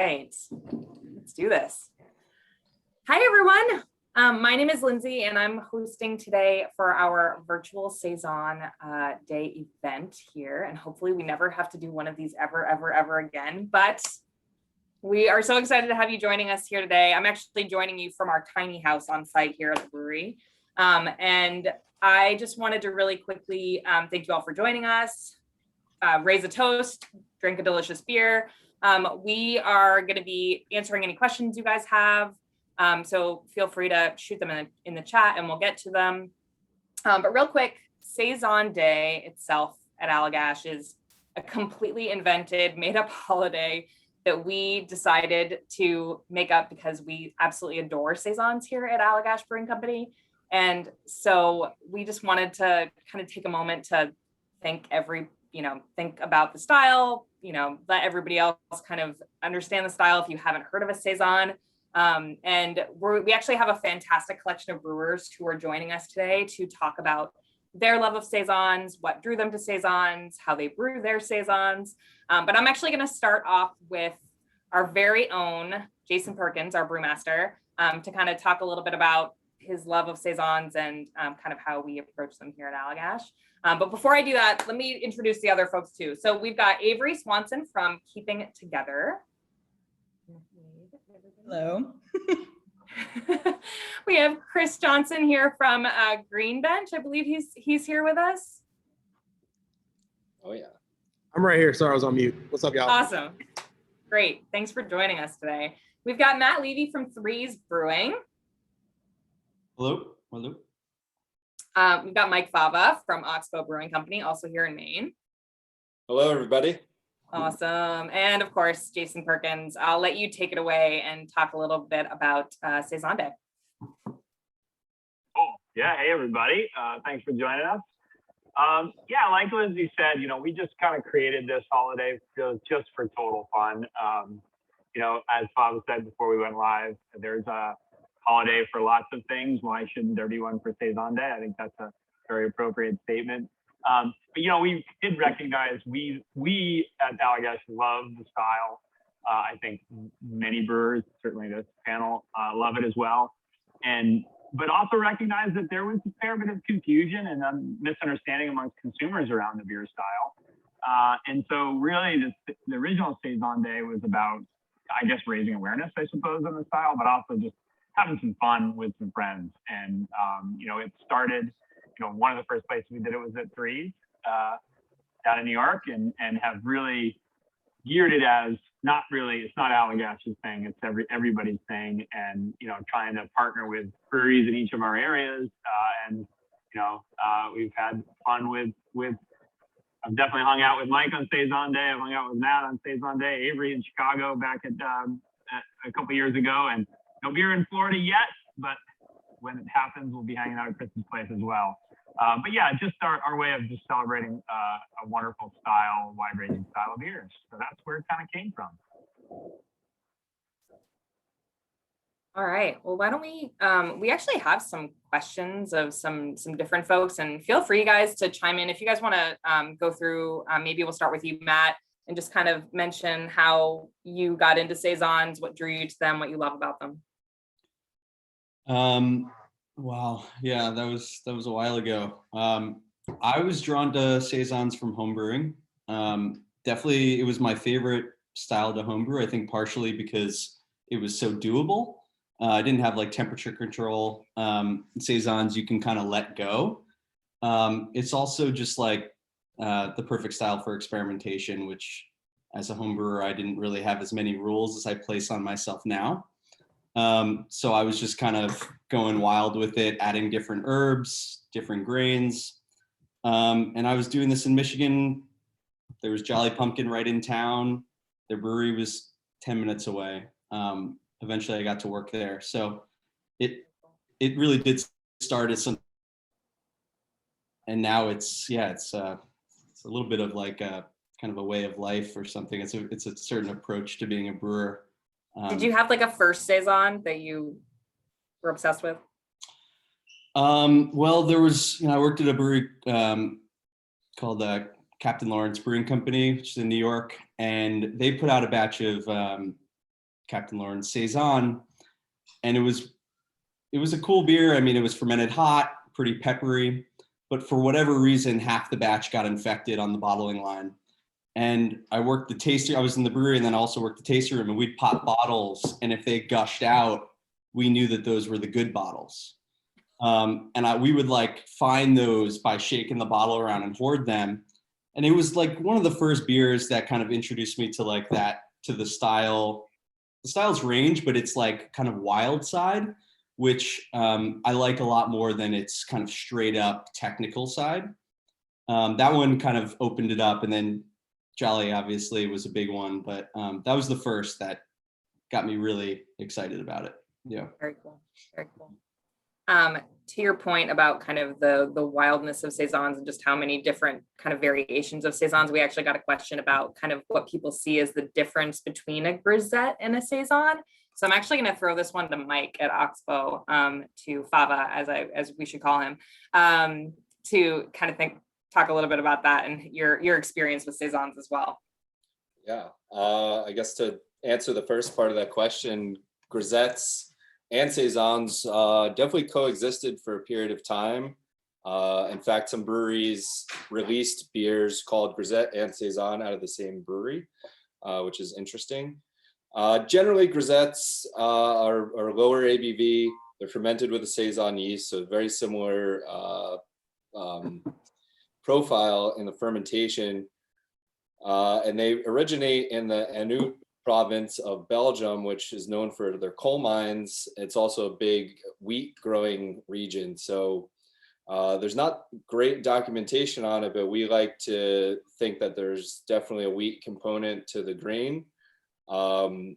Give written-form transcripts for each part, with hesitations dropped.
right, let's do this. Hi, everyone. My name is Lindsay, and I'm hosting today for our virtual Saison Day event here. And hopefully we never have to do one of these ever again. But we are so excited to have you joining us here today. I'm actually joining you from our tiny house on site here at the brewery. And I just wanted to really quickly thank you all for joining us, raise a toast, drink a delicious beer. We are going to be answering any questions you guys have. So feel free to shoot them in the chat and we'll get to them. But real quick, Saison Day itself at Allagash is a completely invented, made up holiday that we decided to make up because we absolutely adore Saisons here at Allagash Brewing Company. And so we just wanted to kind of take a moment to thank think about the style, let everybody else kind of understand the style if you haven't heard of a Saison. And we actually have a fantastic collection of brewers who are joining us today to talk about their love of Saisons, what drew them to Saisons, how they brew their Saisons. But I'm actually going to start off with our very own Jason Perkins, our brewmaster, to kind of talk a little bit about his love of Saisons and kind of how we approach them here at Allagash. But before I do that, let me introduce the other folks too. So we've got Averie Swanson from Keeping It Together. Hello. We have Khris Johnson here from Green Bench. I believe he's here with us. Oh yeah. I'm right here. Sorry, I was on mute. What's up, y'all? Awesome. Great. Thanks for joining us today. We've got Matt Levy from Threes Brewing. Hello. Hello. We've got Mike Fava from Oxbow Brewing Company, also here in Maine. Hello, everybody. Awesome. And of course, Jason Perkins, I'll let you take it away and talk a little bit about Saison Day. Cool. Yeah. Hey, everybody. Thanks for joining us. Yeah, like Lindsay said, we just kind of created this holiday just for total fun. As Fava said before we went live, there's a holiday for lots of things. Why shouldn't there be one for Saison Day? I think that's a very appropriate statement. But we did recognize we at Allagash love the style. I think many brewers, certainly this panel, love it as well. But also recognize that there was a fair bit of confusion and misunderstanding amongst consumers around the beer style. And so really the original Saison Day was about, I guess, raising awareness, I suppose, on the style, but also just having some fun with some friends. And, it started, one of the first places we did it was at Threes down in New York and have really geared it as it's not Allagash's thing, it's everybody's thing. And, trying to partner with breweries in each of our areas. We've had fun with I've definitely hung out with Mike on Saison Day. I've hung out with Matt on Saison Day, Averie in Chicago back at a couple years ago. And no beer in Florida yet, but when it happens, we'll be hanging out at Chris's place as well. But yeah, just our way of just celebrating a wonderful style, wide-ranging style of beers. So that's where it kind of came from. All right. Well, why don't we actually have some questions of some different folks, and feel free, guys, to chime in. If you guys want to go through, maybe we'll start with you, Matt, and just kind of mention how you got into Saisons, what drew you to them, what you love about them. Wow. Yeah, that was a while ago. I was drawn to Saisons from homebrewing. Definitely, it was my favorite style to homebrew. I think partially because it was so doable. I didn't have like temperature control. Saisons, you can kind of let go. It's also just like the perfect style for experimentation, which as a home brewer, I didn't really have as many rules as I place on myself now. So I was just kind of going wild with it, adding different herbs, different grains. And I was doing this in Michigan. There was Jolly Pumpkin right in town. Their brewery was 10 minutes away. Eventually I got to work there. So it really did start as something. And now it's a little bit of like a kind of a way of life or something. It's a certain approach to being a brewer. Did you have like a first Saison that you were obsessed with? Well, there was, I worked at a brewery called Captain Lawrence Brewing Company, which is in New York, and they put out a batch of Captain Lawrence Saison, and it was a cool beer. I mean, it was fermented hot, pretty peppery, but for whatever reason, half the batch got infected on the bottling line. And I worked the tasting. I was in the brewery and then also worked the tasting room, and we'd pop bottles. And if they gushed out, we knew that those were the good bottles. We would like find those by shaking the bottle around and hoard them. And it was like one of the first beers that kind of introduced me to like that, to the style's range, but it's like kind of wild side, which I like a lot more than its kind of straight up technical side. That one kind of opened it up, and then Jolly obviously was a big one, but that was the first that got me really excited about it. Yeah. Very cool. Very cool. To your point about kind of the wildness of Saisons and just how many different kind of variations of Saisons, we actually got a question about kind of what people see as the difference between a Grizzette and a Saison. So I'm actually going to throw this one to Mike at Oxbow, to Fava, as we should call him, to kind of talk a little bit about that and your experience with Saisons as well. Yeah, I guess to answer the first part of that question, Grizettes and Saisons definitely coexisted for a period of time. In fact, some breweries released beers called Grizzette and Saison out of the same brewery, which is interesting. Generally, Grizettes are lower ABV. They're fermented with a Saison yeast, so very similar profile in the fermentation. And they originate in the Anjou province of Belgium, which is known for their coal mines. It's also a big wheat growing region. So there's not great documentation on it, but we like to think that there's definitely a wheat component to the grain. And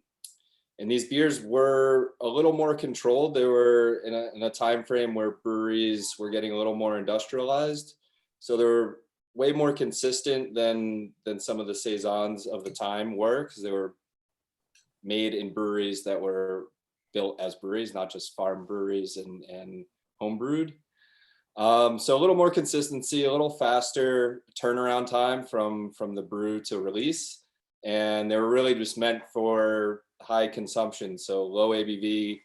these beers were a little more controlled. They were in a time frame where breweries were getting a little more industrialized. So they were way more consistent than some of the Saisons of the time were, because they were made in breweries that were built as breweries, not just farm breweries and home brewed. So a little more consistency, a little faster turnaround time from the brew to release. And they were really just meant for high consumption. So low ABV,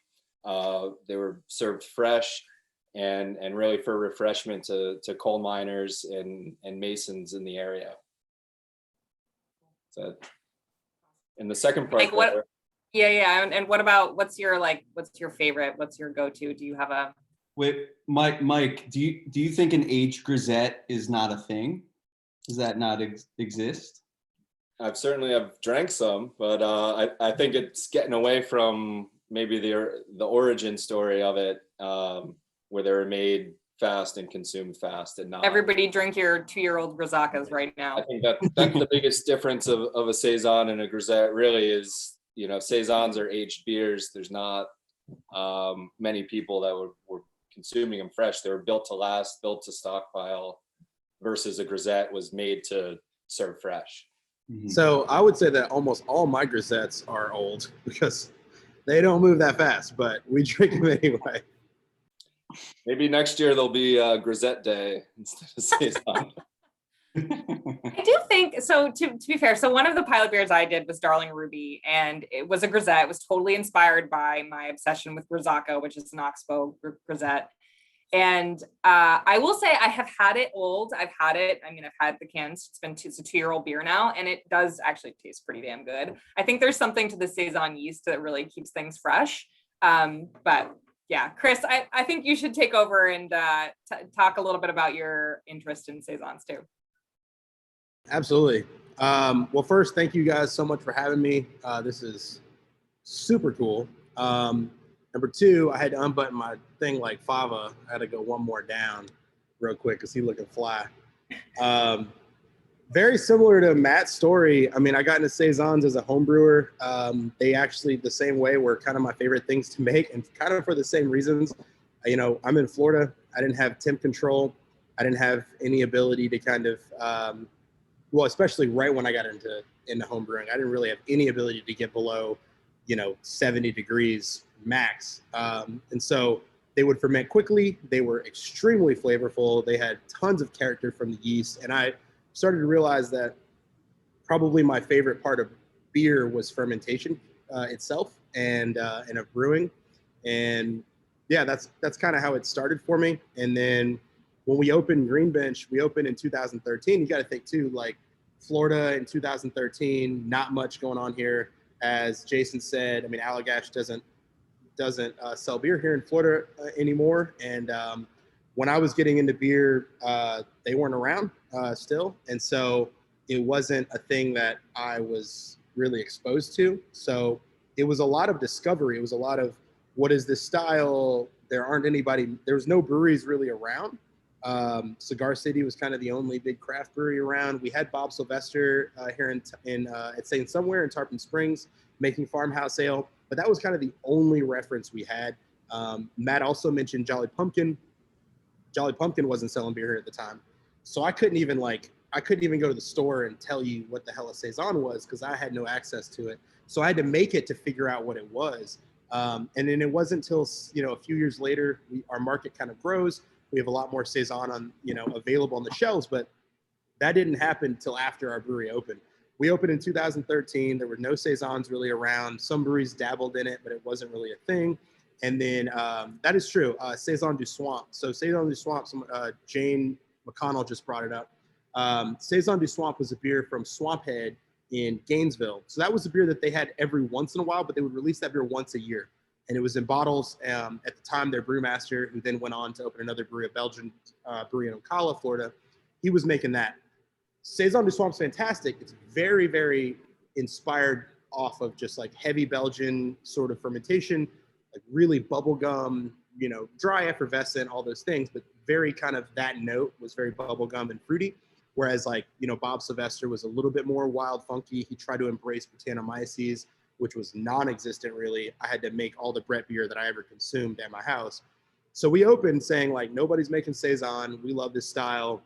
they were served fresh and really for refreshment to coal miners and masons in the area. So, and the second part. Like yeah. And what about, what's your favorite? What's your go-to? Do you have a? Wait, Mike, do you think an aged Grizzette is not a thing? Does that not exist? I've drank some, but I think it's getting away from maybe the origin story of it, where they were made fast and consumed fast, and not Everybody drink your 2-year-old Grizakas right now. I think that's the biggest difference of a Saison and a Grizzette really is, Saisons are aged beers. There's not many people that were consuming them fresh. They were built to last, built to stockpile, versus a Grizzette was made to serve fresh. Mm-hmm. So I would say that almost all my Grizettes are old because they don't move that fast, but we drink them anyway. Maybe next year there'll be a Grizzette Day instead of Saison. I do think so. To be fair, so one of the pilot beers I did was Darling Ruby, and it was a Grizzette. It was totally inspired by my obsession with Grizzaka, which is an Oxbow Grizzette. And I will say I have had it old. I've had the cans. It's a 2-year-old beer now, and it does actually taste pretty damn good. I think there's something to the Saison yeast that really keeps things fresh. But yeah, Khris, I think you should take over and talk a little bit about your interest in Saisons too. Absolutely. Well, first, thank you guys so much for having me. This is super cool. Number two, I had to unbutton my thing like Fava. I had to go one more down real quick because he's looking fly. Very similar to Matt's story. I mean, I got into Saisons as a home brewer. They actually, the same way, were kind of my favorite things to make, and kind of for the same reasons. I'm in Florida. I didn't have temp control. I didn't have any ability to kind of, especially right when I got into home brewing, I didn't really have any ability to get below, 70 degrees max. And so they would ferment quickly. They were extremely flavorful. They had tons of character from the yeast. And I started to realize that probably my favorite part of beer was fermentation. itself and of brewing. And yeah, that's kind of how it started for me. And then when we opened Green Bench, we opened in 2013. You got to think too, like Florida in 2013, not much going on here. As Jason said, I mean, Allagash doesn't sell beer here in Florida anymore. And when I was getting into beer, they weren't around still. And so it wasn't a thing that I was really exposed to. So it was a lot of discovery. It was a lot of, what is this style? There was no breweries really around. Cigar City was kind of the only big craft brewery around. We had Bob Sylvester here at St. Somewhere in Tarpon Springs making farmhouse ale, but that was kind of the only reference we had. Matt also mentioned Jolly Pumpkin. Jolly Pumpkin wasn't selling beer here at the time. So I couldn't even go to the store and tell you what the hell a Saison was because I had no access to it. So I had to make it to figure out what it was. And then it wasn't until, a few years later, our market kind of grows. We have a lot more Saison available on the shelves, but that didn't happen until after our brewery opened. We opened in 2013. There were no Saisons really around. Some breweries dabbled in it, but it wasn't really a thing. And then that is true. Saison Du Swamp. So Saison Du Swamp, Jane McConnell just brought it up. Saison Du Swamp was a beer from Swamp Head in Gainesville. So that was a beer that they had every once in a while, but they would release that beer once a year. And it was in bottles. At the time, their brewmaster, who then went on to open another brewery, a Belgian brewery in Ocala, Florida, he was making that. Saison Du Swamp's fantastic. It's very, very inspired off of just like heavy Belgian sort of fermentation, like really bubblegum, dry, effervescent, all those things, but very kind of that note was very bubblegum and fruity. Whereas Bob Sylvester was a little bit more wild, funky. He tried to embrace Brettanomyces, which was non-existent really. I had to make all the Brett beer that I ever consumed at my house. So we opened saying nobody's making Saison. We love this style.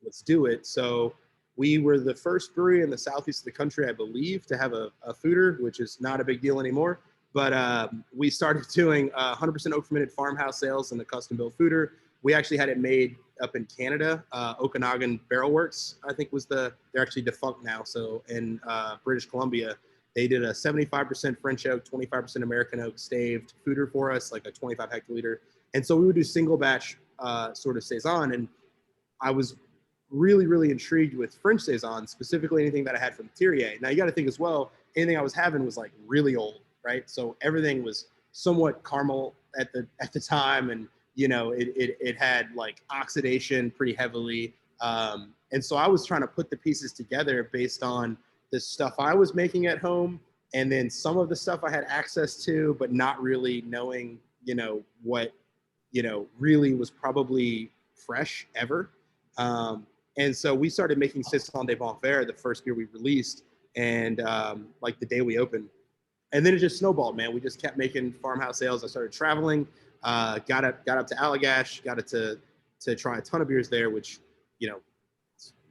Let's do it. So we were the first brewery in the southeast of the country, I believe, to have a foeder, which is not a big deal anymore. But we started doing 100% oak fermented farmhouse ales in the custom built foeder. We actually had it made up in Canada. Okanagan Barrel Works, I think they're actually defunct now. So in British Columbia, they did a 75% French oak, 25% American oak staved foeder for us, like a 25 hectoliter. And so we would do single batch sort of Saison. And I was really, really intrigued with French Saison, specifically anything that I had from Thierry. Now you got to think as well, anything I was having was really old, right? So everything was somewhat caramel at the time. And it had oxidation pretty heavily. And so I was trying to put the pieces together based on the stuff I was making at home and then some of the stuff I had access to, but not really knowing, what, really was probably fresh ever. And so we started making Saison de Bon Ver, the first beer we released, and the day we opened. And then it just snowballed, man. We just kept making farmhouse ales. I started traveling. Got up to Allagash, got it to try a ton of beers there, which,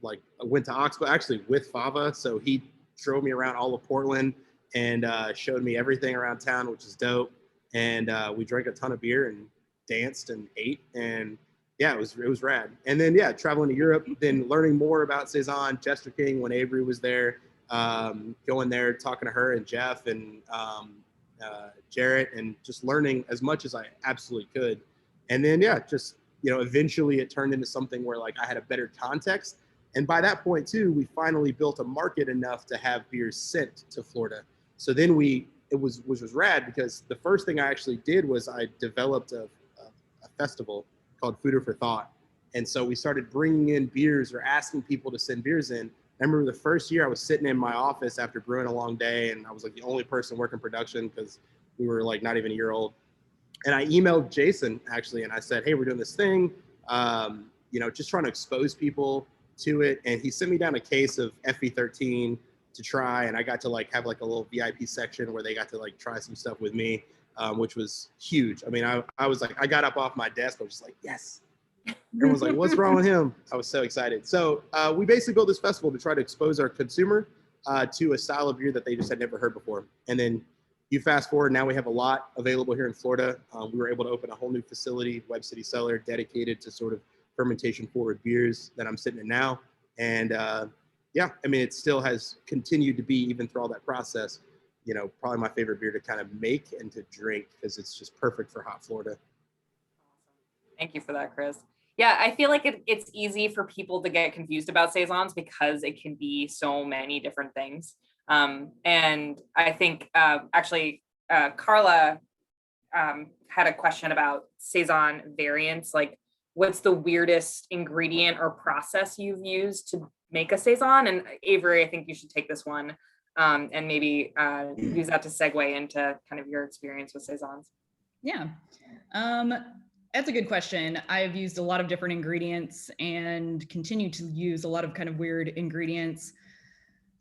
I went to Oxbow actually with Fava. So he drove me around all of Portland and showed me everything around town, which is dope. And we drank a ton of beer and danced and ate. And yeah, it was rad. And then, traveling to Europe, then learning more about Saison, Jester King when Averie was there, going there, talking to her and Jeff and Jarrett, and just learning as much as I absolutely could. And then, eventually it turned into something where I had a better context. And by that point too, we finally built a market enough to have beers sent to Florida. So then which was rad, because the first thing I actually did was I developed a festival called Foeder for Thought. And so we started bringing in beers or asking people to send beers in. I remember the first year I was sitting in my office after brewing a long day, and I was the only person working production because we were not even a year old. And I emailed Jason actually, and I said, hey, we're doing this thing, just trying to expose people to it. And he sent me down a case of FE13 to try, and I got to have a little VIP section where they got to try some stuff with me, which was huge. I mean, I was I got up off my desk, I was just yes. Everyone's what's wrong with him? I was so excited. So we basically built this festival to try to expose our consumer to a style of beer that they just had never heard before. And then you fast forward, now we have a lot available here in Florida. We were able to open a whole new facility, Web City Cellar, dedicated to sort of fermentation forward beers that I'm sitting in now. And it still has continued to be, even through all that process, probably my favorite beer to kind of make and to drink because it's just perfect for hot Florida. Thank you for that, Khris. Yeah, I feel like it's easy for people to get confused about saisons because it can be so many different things. And I think Carla had a question about saison variants. Like, what's the weirdest ingredient or process you've used to make a saison? And Averie, I think you should take this one and maybe use that to segue into kind of your experience with saisons. Yeah. That's a good question. I've used a lot of different ingredients and continue to use a lot of kind of weird ingredients.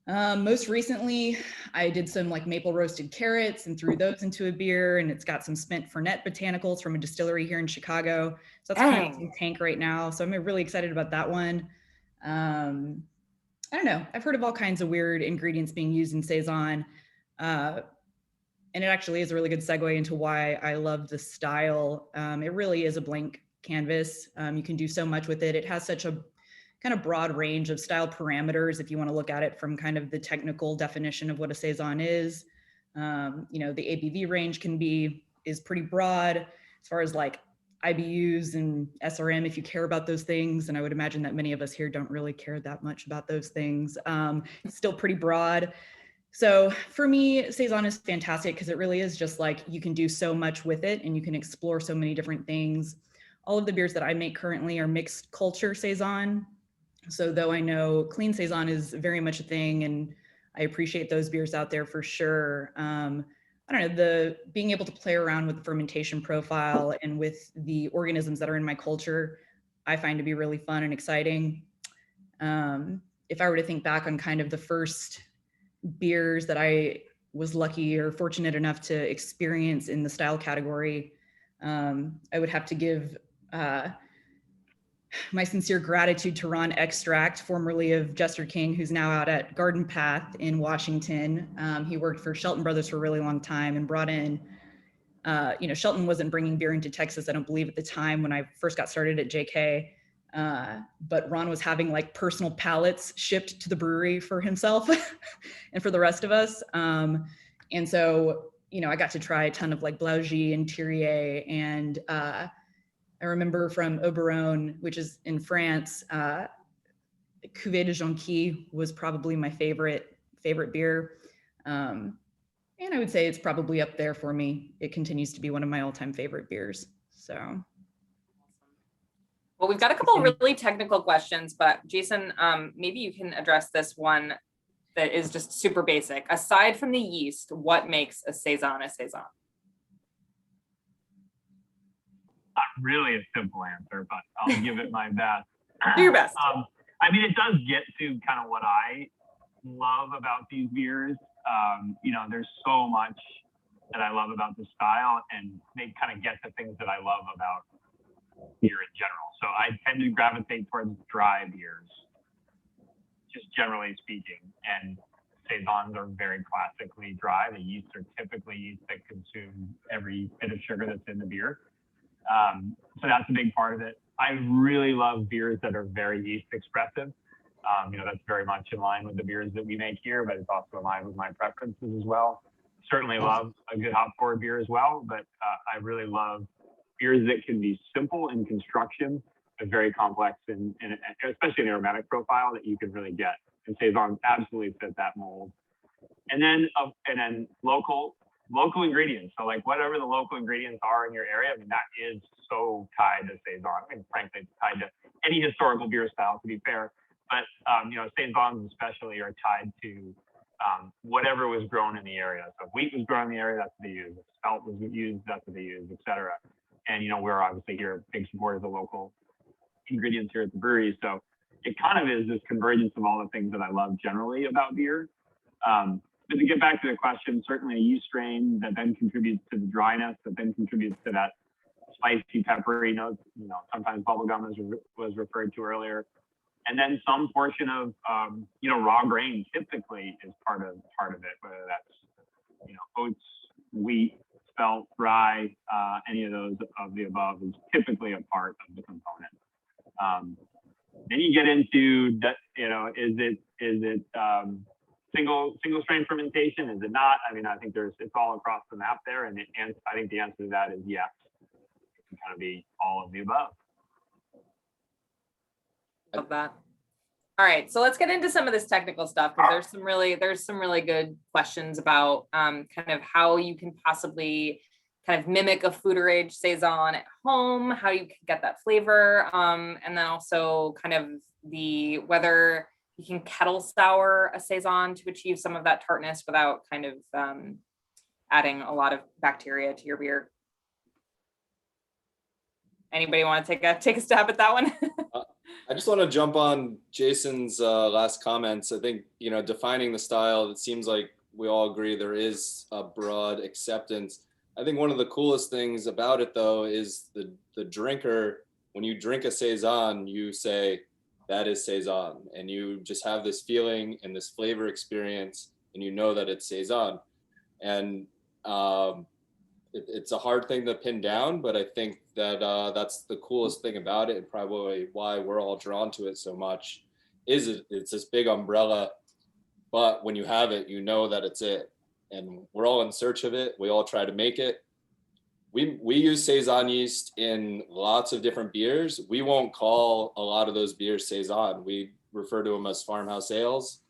Most recently, I did some like maple roasted carrots and threw those into a beer, and it's got some spent fernet botanicals from a distillery here in Chicago. So that's kind of in tank right now. So I'm really excited about that one. I don't know. I've heard of all kinds of weird ingredients being used in saison. And it actually is a really good segue into why I love the style. It really is a blank canvas. You can do so much with it. It has such a kind of broad range of style parameters if you want to look at it from kind of the technical definition of what a saison is. The ABV range is pretty broad as far as like IBUs and SRM if you care about those things. And I would imagine that many of us here don't really care that much about those things. It's still pretty broad. So for me, saison is fantastic because it really is just like you can do so much with it and you can explore so many different things. All of the beers that I make currently are mixed culture saison. So though I know clean saison is very much a thing and I appreciate those beers out there for sure. I don't know, being able to play around with the fermentation profile and with the organisms that are in my culture, I find to be really fun and exciting. If I were to think back on kind of the first beers that I was lucky or fortunate enough to experience in the style category, I would have to give my sincere gratitude to Ron Extract, formerly of Jester King, who's now out at Garden Path in Washington. He worked for Shelton Brothers for a really long time and brought in, Shelton wasn't bringing beer into Texas, I don't believe at the time when I first got started at JK. But Ron was having like personal pallets shipped to the brewery for himself and for the rest of us. And so, I got to try a ton of like Blaugies and Thierry. And I remember from Oberon, which is in France, Cuvée de Jonquille was probably my favorite beer. And I would say it's probably up there for me. It continues to be one of my all-time favorite beers. So. Well, we've got a couple of really technical questions, but Jason, maybe you can address this one that is just super basic. Aside from the yeast, what makes a saison a saison? Not really a simple answer, but I'll give it my best. Do your best. It does get to kind of what I love about these beers. There's so much that I love about the style, and they kind of get the things that I love about beer in general. So I tend to gravitate towards dry beers, just generally speaking. And saisons are very classically dry. The yeasts are typically yeast that consume every bit of sugar that's in the beer. So that's a big part of it. I really love beers that are very yeast expressive. That's very much in line with the beers that we make here, but it's also in line with my preferences as well. Certainly love a good hop forward beer as well, but I really love beers that can be simple in construction, but very complex and especially an aromatic profile that you can really get. And saisons absolutely fit that mold. And then local ingredients. So like whatever the local ingredients are in your area, that is so tied to saison. Frankly, it's tied to any historical beer style, to be fair. But saisons especially are tied to whatever was grown in the area. So if wheat was grown in the area, that's what they use. If spelt was used, that's what they use, etc. And we're obviously here big supporters of local ingredients here at the brewery. So it kind of is this convergence of all the things that I love generally about beer. But to get back to the question, certainly a yeast strain that then contributes to the dryness, that then contributes to that spicy, peppery notes. Sometimes bubblegum was referred to earlier. And then some portion of raw grain typically is part of it, whether that's oats, wheat, spelt, rye, any of those of the above is typically a part of the component. Then you get into is it single strain fermentation? Is it not? I mean, I think it's all across the map there, and I think the answer to that is yes. It can kind of be all of the above. Love that. All right, so let's get into some of this technical stuff, because there's some really good questions about kind of how you can possibly kind of mimic a foeder age saison at home, how you can get that flavor, and then also kind of whether you can kettle sour a saison to achieve some of that tartness without kind of adding a lot of bacteria to your beer. Anybody want to take a stab at that one? I just want to jump on Jason's last comments. I think, defining the style, it seems like we all agree there is a broad acceptance. I think one of the coolest things about it, though, is the drinker, when you drink a saison, you say, that is saison. And you just have this feeling and this flavor experience, and you know that it's saison. And it's a hard thing to pin down, but I think that that's the coolest thing about it, and probably why we're all drawn to it so much. It's this big umbrella, but when you have it, you know that it's it, and we're all in search of it. We all try to make it. We use saison yeast in lots of different beers. We won't call a lot of those beers saison. We refer to them as farmhouse ales.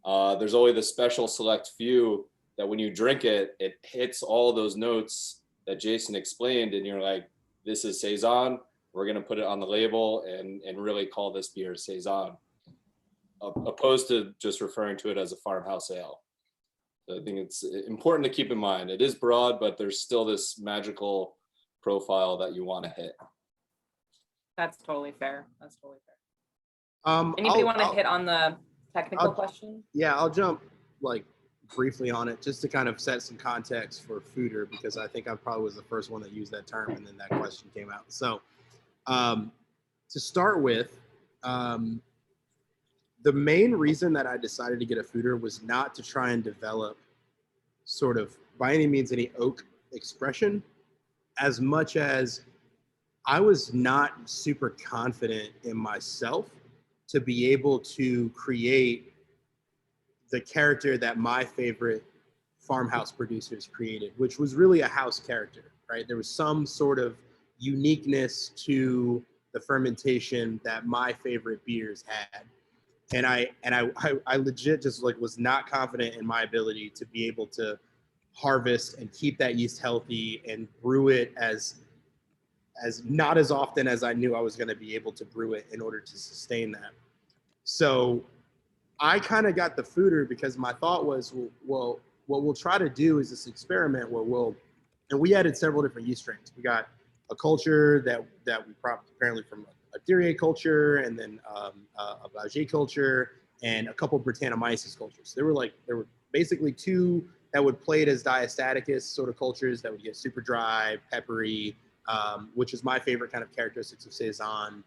There's only the special select few that when you drink it, it hits all those notes that Jason explained, and you're like, this is saison. We're going to put it on the label and really call this beer saison, opposed to just referring to it as a farmhouse ale. So I think it's important to keep in mind. It is broad, but there's still this magical profile that you want to hit. That's totally fair. Anybody want to hit on the technical question? Yeah, I'll jump briefly on it just to kind of set some context for foeder, because I think I probably was the first one that used that term, and then that question came out. So to start with, the main reason that I decided to get a foeder was not to try and develop sort of by any means any oak expression, as much as I was not super confident in myself to be able to create the character that my favorite farmhouse producers created, which was really a house character, right? There was some sort of uniqueness to the fermentation that my favorite beers had. And I legit just was not confident in my ability to be able to harvest and keep that yeast healthy and brew it as not as often as I knew I was going to be able to brew it in order to sustain that. So I kind of got the foeder because my thought was, well, what we'll try to do is this experiment where we added several different yeast strains. We got a culture that we cropped apparently from a Durier culture, and then a Blaugies culture, and a couple of Brettanomyces cultures. There were basically two that would play it as diastaticus sort of cultures that would get super dry, peppery, which is my favorite kind of characteristics of Saison.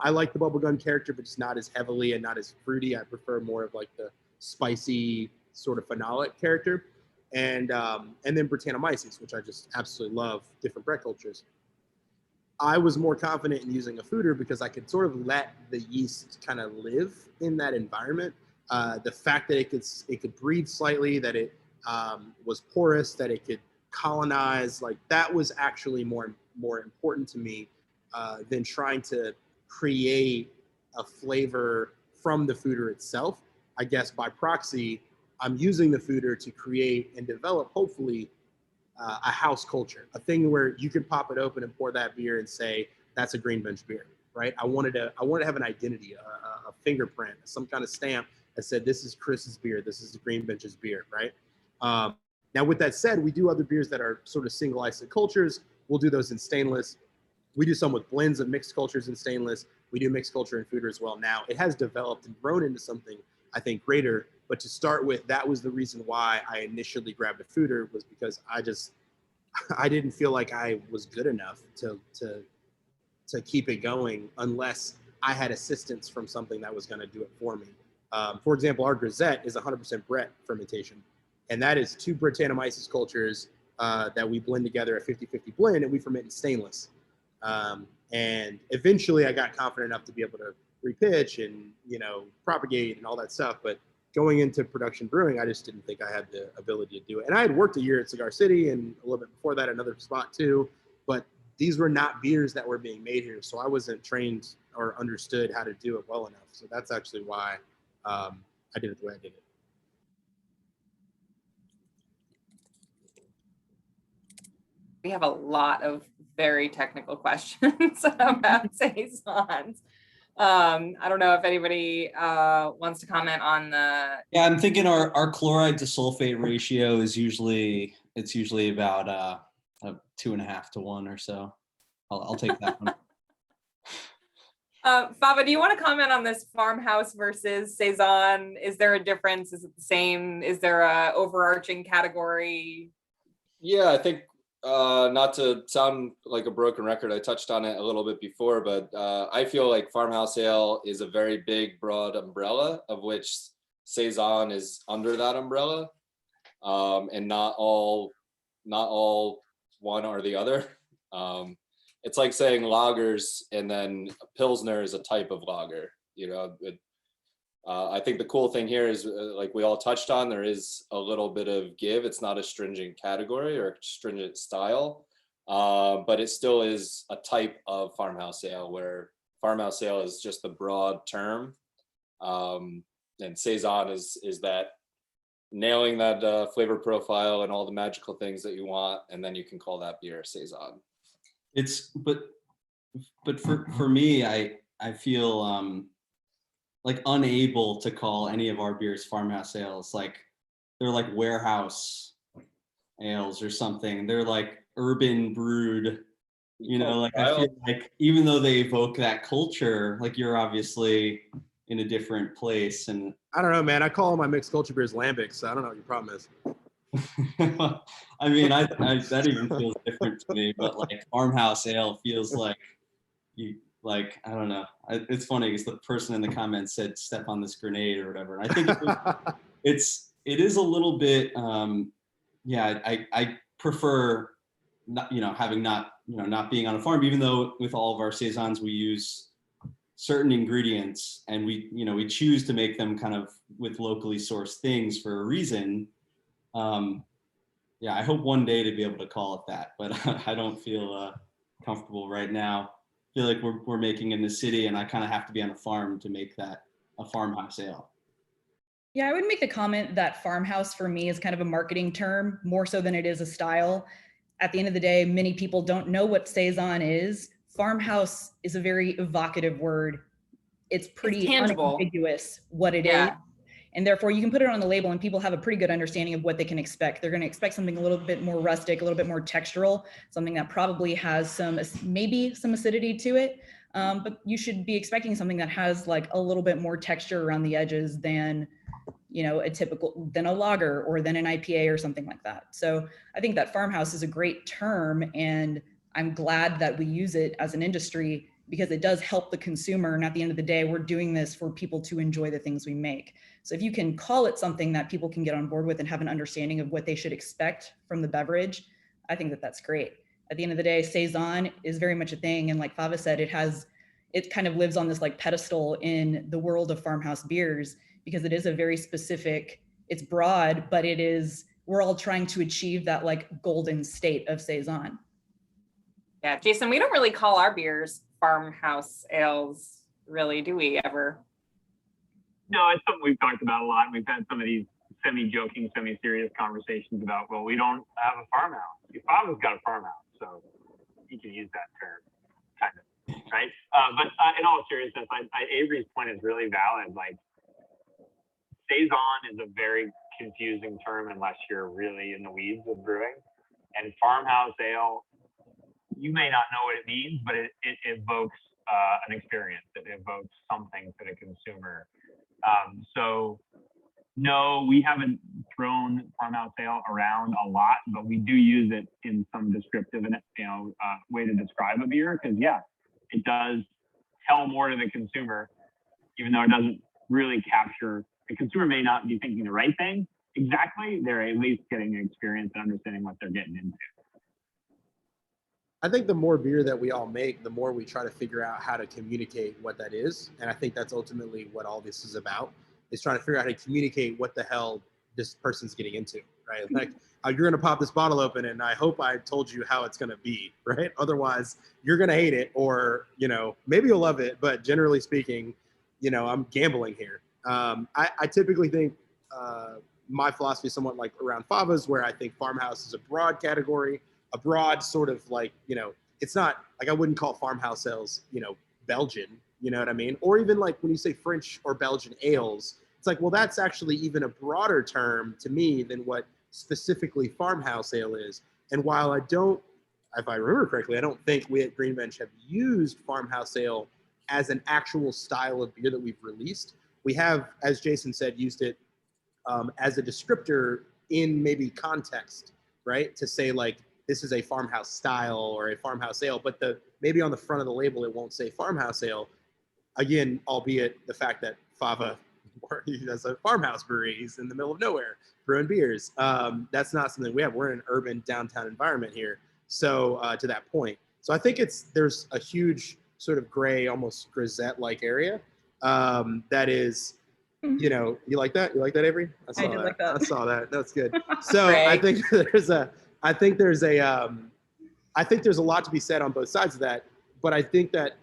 I like the bubblegum character, but just not as heavily and not as fruity. I prefer more of the spicy sort of phenolic character. And then Brettanomyces, which I just absolutely love, different Brett cultures. I was more confident in using a foeder because I could sort of let the yeast kind of live in that environment. The fact that it could breathe slightly, that it was porous, that it could colonize, that was actually more important to me than trying to create a flavor from the foeder itself. I guess by proxy, I'm using the foeder to create and develop, hopefully, a house culture, a thing where you can pop it open and pour that beer and say, that's a Green Bench beer, right? I wanted to have an identity, a fingerprint, some kind of stamp that said, this is Khris's beer, this is the Green Bench's beer, right? Now, with that said, we do other beers that are sort of single isolate cultures. We'll do those in stainless. We do some with blends of mixed cultures in stainless. We do mixed culture in foeder as well. Now, it has developed and grown into something, I think, greater. But to start with, that was the reason why I initially grabbed a foeder, was because I didn't feel like I was good enough to keep it going unless I had assistance from something that was going to do it for me. For example, our Grizzette is 100% Brett fermentation. And that is two Brettanomyces cultures that we blend together, a 50-50 blend, and we ferment in stainless. And eventually I got confident enough to be able to repitch and, propagate and all that stuff. But going into production brewing, I just didn't think I had the ability to do it. And I had worked a year at Cigar City and a little bit before that, another spot too. But these were not beers that were being made here. So I wasn't trained or understood how to do it well enough. So that's actually why I did it the way I did it. We have a lot of very technical questions about saisons. I don't know if anybody wants to comment on the. Yeah, I'm thinking our chloride to sulfate ratio is usually about a 2.5 to 1 or so. I'll take that one. Fava, do you want to comment on this farmhouse versus saison? Is there a difference? Is it the same? Is there a overarching category? Yeah, I think not to sound like a broken record, I touched on it a little bit before, but I feel like farmhouse ale is a very big, broad umbrella, of which saison is under that umbrella, and not all one or the other. It's like saying lagers and then pilsner is a type of lager. I think the cool thing here is, like we all touched on, there is a little bit of give. It's not a stringent category or a stringent style, but it still is a type of farmhouse ale, where farmhouse ale is just the broad term, and saison is that nailing that flavor profile and all the magical things that you want, and then you can call that beer saison. But for me, I feel like unable to call any of our beers farmhouse ales. Like they're like warehouse ales or something. They're like urban brewed, like I feel like even though they evoke that culture, like you're obviously in a different place. And I don't know, man. I call all my mixed culture beers lambics, so I don't know what your problem is. I mean, I that even feels different to me, but like farmhouse ale feels like I don't know. It's funny because the person in the comments said "step on this grenade" or whatever. And I think it is a little bit. I prefer not not being on a farm, even though with all of our saisons we use certain ingredients and we choose to make them kind of with locally sourced things for a reason. I hope one day to be able to call it that, but I don't feel comfortable right now. I feel like we're making in the city, and I kind of have to be on a farm to make that a farmhouse ale. Yeah, I would make the comment that farmhouse for me is kind of a marketing term more so than it is a style. At the end of the day, many people don't know what saison is. Farmhouse is a very evocative word. It's pretty unambiguous what it is. And therefore you can put it on the label and people have a pretty good understanding of what they can expect. They're going to expect something a little bit more rustic, a little bit more textural, something that probably has maybe some acidity to it. But you should be expecting something that has like a little bit more texture around the edges than, than a lager or than an IPA or something like that. So I think that farmhouse is a great term, and I'm glad that we use it as an industry because it does help the consumer. And at the end of the day, we're doing this for people to enjoy the things we make. So if you can call it something that people can get on board with and have an understanding of what they should expect from the beverage, I think that that's great. At the end of the day, saison is very much a thing. And like Fava said, it kind of lives on this like pedestal in the world of farmhouse beers because it is a very specific, it's broad, but we're all trying to achieve that like golden state of saison. Yeah, Jason, we don't really call our beers farmhouse ales, really, do we ever? No, it's something we've talked about a lot. We've had some of these semi-joking, semi-serious conversations about, well, we don't have a farmhouse. Your father's got a farmhouse, so you can use that term, kind of, right? But in all seriousness, Averie's point is really valid. Like, saison is a very confusing term unless you're really in the weeds of brewing. And farmhouse ale, you may not know what it means, but it evokes an experience. It evokes something to the consumer. So no, we haven't thrown farmhouse ale around a lot, but we do use it in some descriptive way to describe a beer, because it does tell more to the consumer, even though it doesn't really capture. The consumer may not be thinking the right thing exactly. They're at least getting an experience and understanding what they're getting into. I think the more beer that we all make, the more we try to figure out how to communicate what that is. And I think that's ultimately what all this is about. is trying to figure out how to communicate what the hell this person's getting into, right? Like, you're going to pop this bottle open and I hope I told you how it's going to be, right? Otherwise you're going to hate it, or, maybe you'll love it, but generally speaking, I'm gambling here. I typically think my philosophy is somewhat like around Favas, where I think farmhouse is a broad category, a broad sort of like, it's not like, I wouldn't call farmhouse ales, Belgian, you know what I mean? Or even like when you say French or Belgian ales, it's like, well, that's actually even a broader term to me than what specifically farmhouse ale is. And while I don't, if I remember correctly, I don't think we at Green Bench have used farmhouse ale as an actual style of beer that we've released. We have, as Jason said, used it as a descriptor in maybe context, right? To say like, this is a farmhouse style or a farmhouse ale, but maybe on the front of the label, it won't say farmhouse ale. Again, albeit the fact that Fava has a farmhouse brewery, he's in the middle of nowhere brewing beers. That's not something we have. We're in an urban downtown environment here. So to that point, so I think there's a huge sort of gray, almost Grizzette-like area that is, you like that? You like that, Averie? I did like that. I saw that. That's good. So I think there's a lot to be said on both sides of that, but I think that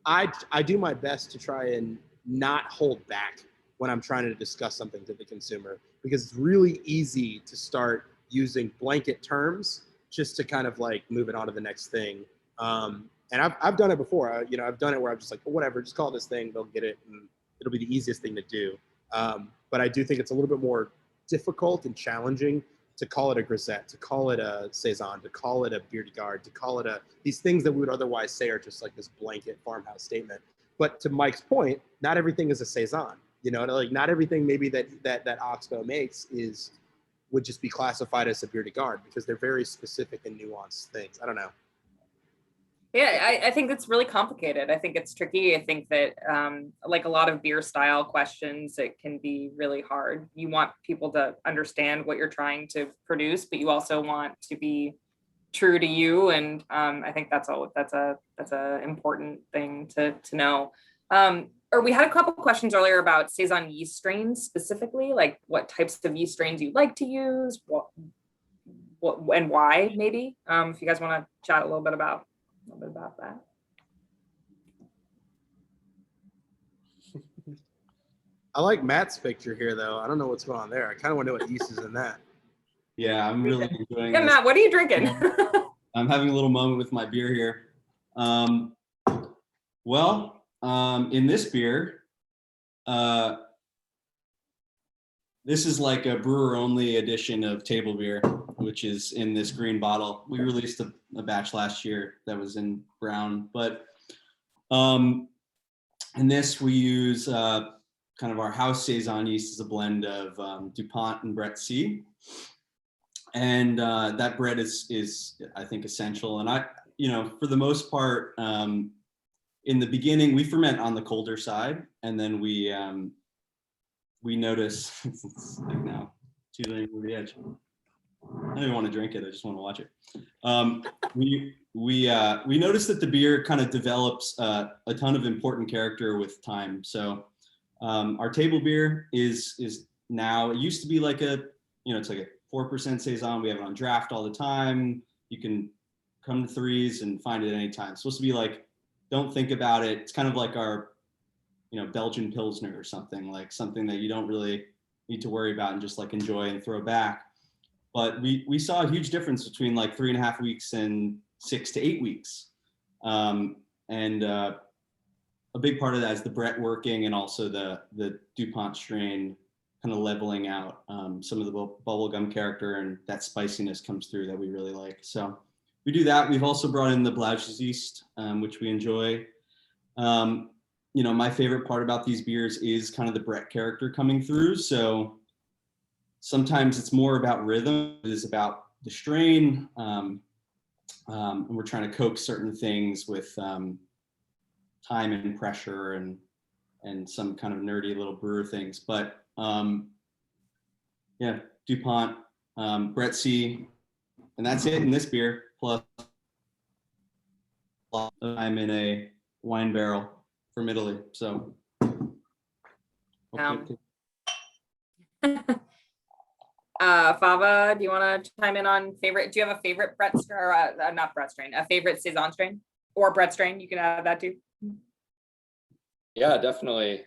I do my best to try and not hold back when I'm trying to discuss something to the consumer, because it's really easy to start using blanket terms just to kind of like move it on to the next thing. And I've done it before. I've done it where I'm just like, oh, whatever, just call it this thing, they'll get it, and it'll be the easiest thing to do. But I do think it's a little bit more difficult and challenging to call it a Grizzette, to call it a Saison, to call it a Beardy Guard, to call it these things that we would otherwise say are just like this blanket farmhouse statement. But to Mike's point, not everything is a Saison. Like not everything maybe that Oxbow makes would just be classified as a Beardy Guard, because they're very specific and nuanced things. I don't know. Yeah, I think it's really complicated. I think it's tricky. I think that like a lot of beer style questions, it can be really hard. You want people to understand what you're trying to produce, but you also want to be true to you. And I think that's a important thing to know. Or we had a couple questions earlier about Saison yeast strains specifically, like what types of yeast strains you like to use, what and why, maybe. If you guys want to chat a little bit about that. I like Matt's picture here, though. I don't know what's going on there. I kind of want to know what yeast is in that. Yeah, I'm really enjoying Yeah, this. Matt, what are you drinking? I'm having a little moment with my beer here. In this beer, this is like a brewer-only edition of table beer, which is in this green bottle. We released a batch last year that was in brown, but in this we use kind of our house Saison yeast as a blend of DuPont and Brett C. And that Brett is I think essential. And for the most part, in the beginning we ferment on the colder side, and then we notice it's like now teetering over the edge. I don't even want to drink it. I just want to watch it. We noticed that the beer kind of develops a ton of important character with time. So our table beer is now, it used to be like it's like a 4% Saison. We have it on draft all the time. You can come to Threes and find it anytime. It's supposed to be like, don't think about it. It's kind of like our Belgian Pilsner or something, like something that you don't really need to worry about and just like enjoy and throw back. But we saw a huge difference between like 3.5 weeks and 6 to 8 weeks. And a big part of that is the Brett working, and also the DuPont strain kind of leveling out some of the bubblegum character, and that spiciness comes through that we really like. So we do that. We've also brought in the Blaugies yeast, which we enjoy. My favorite part about these beers is kind of the Brett character coming through. So sometimes it's more about rhythm, it is about the strain. And we're trying to coax certain things with time and pressure and some kind of nerdy little brewer things. But DuPont, Brett C, and that's it in this beer. Plus I'm in a wine barrel from Italy. So Okay. Fava, do you want to chime in on favorite? Do you have a favorite Brett strain, or not Brett strain, a favorite Saison strain or Brett strain? You can add that too. Yeah, definitely.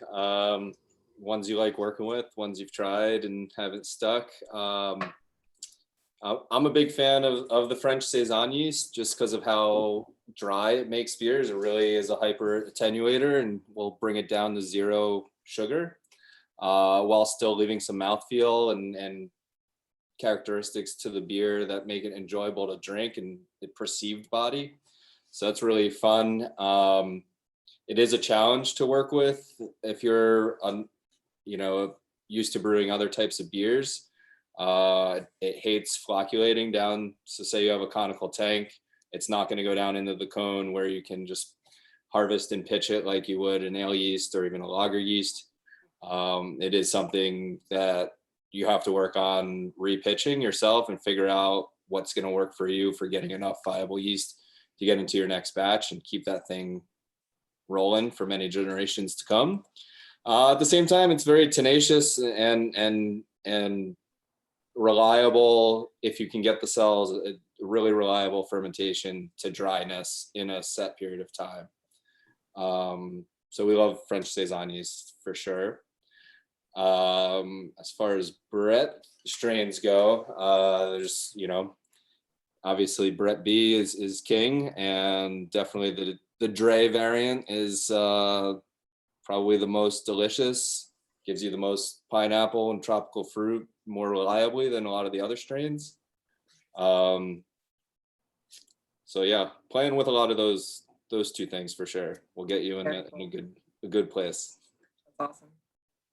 Ones you like working with, ones you've tried and haven't stuck. I'm a big fan of the French Saison yeast just because of how dry it makes beers. It really is a hyper attenuator and will bring it down to 0 sugar while still leaving some mouthfeel and characteristics to the beer that make it enjoyable to drink and the perceived body. So that's really fun. It is a challenge to work with if you're used to brewing other types of beers. It hates flocculating down. So say you have a conical tank, it's not going to go down into the cone where you can just harvest and pitch it like you would an ale yeast or even a lager yeast. It is something that you have to work on repitching yourself and figure out what's going to work for you for getting enough viable yeast to get into your next batch and keep that thing rolling for many generations to come. At the same time, it's very tenacious and reliable if you can get the cells, a really reliable fermentation to dryness in a set period of time. So we love French Saison yeast for sure. As far as Brett strains go, there's, obviously Brett B is king, and definitely the Dre variant is probably the most delicious, gives you the most pineapple and tropical fruit more reliably than a lot of the other strains. So yeah, playing with a lot of those 2 things for sure will get you in a good place. That's awesome.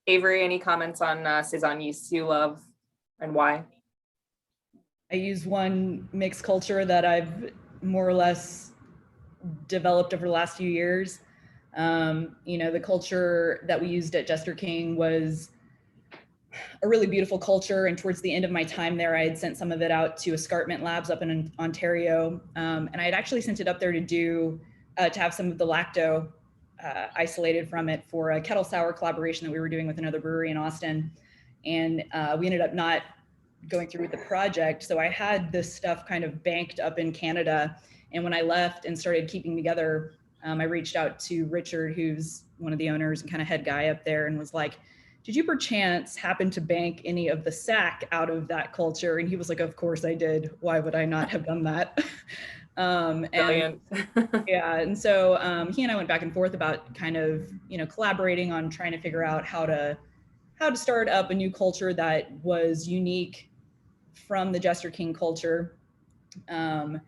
Averie, any comments on Saison yeast you love and why? I use one mixed culture that I've more or less developed over the last few years. The culture that we used at Jester King was a really beautiful culture. And towards the end of my time there, I had sent some of it out to Escarpment Labs up in Ontario. And I had actually sent it up there to have some of the lacto isolated from it for a kettle sour collaboration that we were doing with another brewery in Austin. And we ended up not going through with the project. So I had this stuff kind of banked up in Canada. And when I left and started keeping together, I reached out to Richard, who's one of the owners and kind of head guy up there, and was like, did you perchance happen to bank any of the sack out of that culture? And he was like, of course I did. Why would I not have done that? Brilliant. Yeah. And so he and I went back and forth about kind of, collaborating on trying to figure out how to start up a new culture that was unique from the Jester King culture. And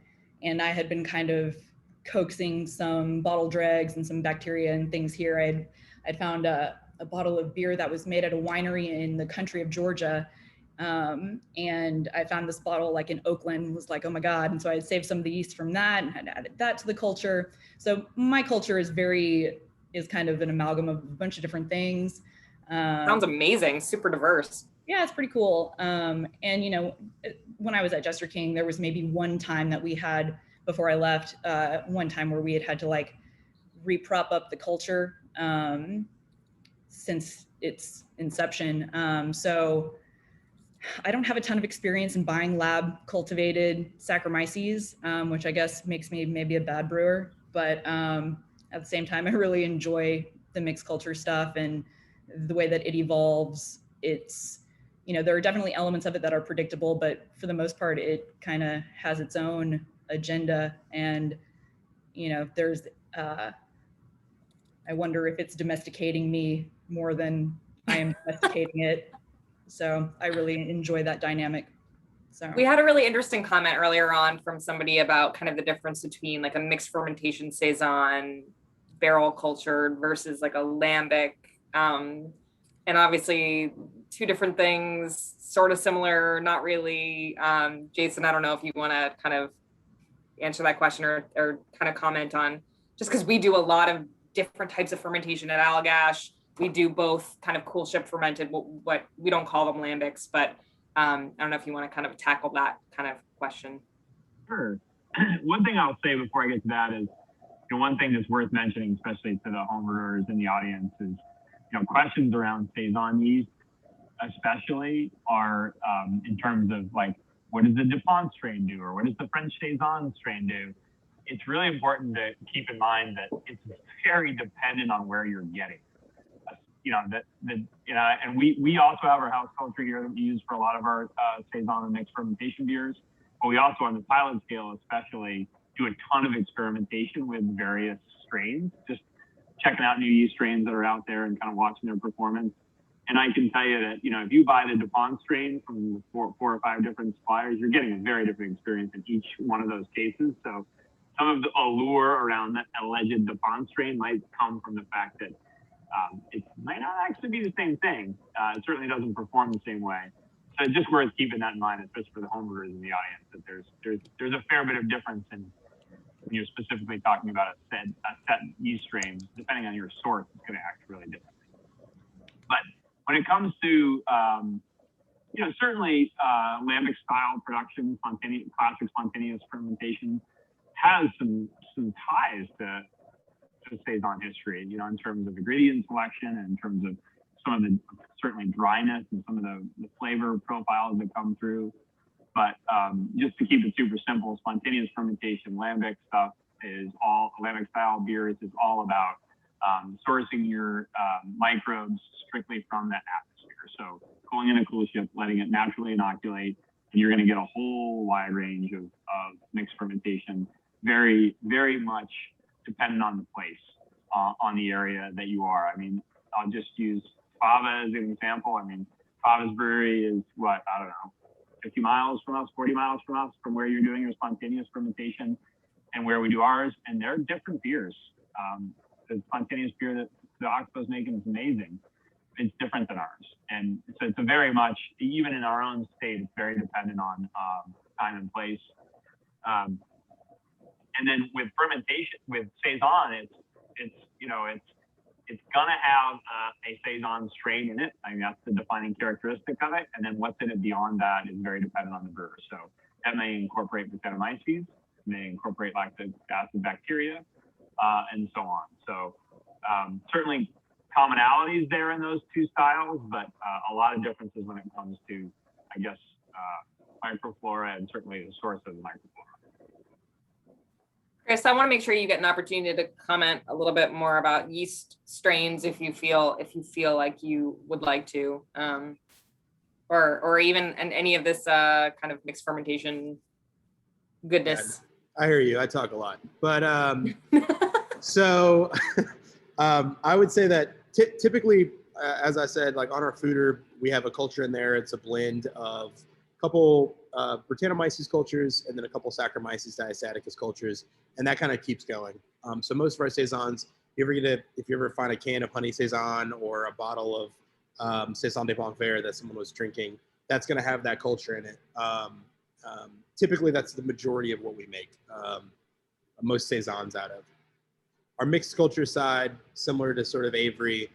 I had been kind of coaxing some bottle dregs and some bacteria and things here. I'd found a bottle of beer that was made at a winery in the country of Georgia. And I found this bottle like in Oakland, was like, oh my God. And so I had saved some of the yeast from that and had added that to the culture. So my culture is kind of an amalgam of a bunch of different things. Sounds amazing. Super diverse. Yeah, it's pretty cool. And when I was at Jester King, there was maybe one time that we had, before I left, one time where we had to like reprop up the culture since its inception. So I don't have a ton of experience in buying lab cultivated Saccharomyces, which I guess makes me maybe a bad brewer. But at the same time, I really enjoy the mixed culture stuff and the way that it evolves. It's, there are definitely elements of it that are predictable, but for the most part, it kind of has its own agenda. And, there's, I wonder if it's domesticating me more than I am domesticating it. So I really enjoy that dynamic. So we had a really interesting comment earlier on from somebody about kind of the difference between like a mixed fermentation Saison barrel cultured versus like a lambic. And obviously 2 different things, sort of similar, not really. Jason, I don't know if you want to kind of answer that question or kind of comment on, just because we do a lot of different types of fermentation at Allagash. We do both kind of cool ship fermented, what we don't call them lambics, but I don't know if you want to kind of tackle that kind of question. Sure. One thing I'll say before I get to that is, one thing that's worth mentioning, especially to the homebrewers in the audience, is questions around Saison yeast, especially, are in terms of like, what does the Dupont strain do, or what does the French Saison strain do? It's really important to keep in mind that it's very dependent on where you're getting. And we also have our house culture here that we use for a lot of our Saison and mixed fermentation beers. But we also, on the pilot scale especially, do a ton of experimentation with various strains, just checking out new yeast strains that are out there and kind of watching their performance. And I can tell you that, if you buy the Dupont strain from four or five different suppliers, you're getting a very different experience in each one of those cases. So some of the allure around that alleged Dupont strain might come from the fact that it might not actually be the same thing. It certainly doesn't perform the same way. So it's just worth keeping that in mind, especially for the homebrewers in the audience, that there's a fair bit of difference in when you're specifically talking about a set yeast strain. Depending on your source, it's going to act really differently. But when it comes to certainly lambic style production, classic spontaneous fermentation has some ties to Saison history, in terms of ingredient selection and in terms of some of the certainly dryness and some of the flavor profiles that come through. But just to keep it super simple, spontaneous fermentation, lambic style beers is all about sourcing your microbes strictly from that atmosphere. So going in a cool ship, letting it naturally inoculate, and you're going to get a whole wide range of mixed fermentation, very, very much dependent on the place, on the area that you are. I mean, I'll just use Fava as an example. I mean, Fava's brewery is 50 miles from us, 40 miles from us, from where you're doing your spontaneous fermentation and where we do ours. And they're different beers. The spontaneous beer that the Oxbow's making is amazing. It's different than ours. And so it's a very much, even in our own state, it's very dependent on time and place. And then with fermentation, with Saison, it's gonna have a Saison strain in it. I mean, that's the defining characteristic of it. And then what's in it beyond that is very dependent on the brewer. So that may incorporate Brettanomyces, may incorporate lactic acid bacteria, and so on. So certainly commonalities there in those two styles, but a lot of differences when it comes to, I guess, microflora and certainly the source of the microflora. Khris, I want to make sure you get an opportunity to comment a little bit more about yeast strains if you feel like you would like to, or even any of this kind of mixed fermentation goodness. I hear you. I talk a lot, but so I would say that typically, as I said, like on our fooder, we have a culture in there. It's a blend of a couple Brettanomyces cultures and then a couple Saccharomyces diastaticus cultures, and that kind of keeps going. So most of our saisons, if you ever find a can of honey saison or a bottle of Saison de Bon Fer that someone was drinking, that's going to have that culture in it. Typically, that's the majority of what we make most saisons out of. Our mixed culture side, similar to sort of Averie,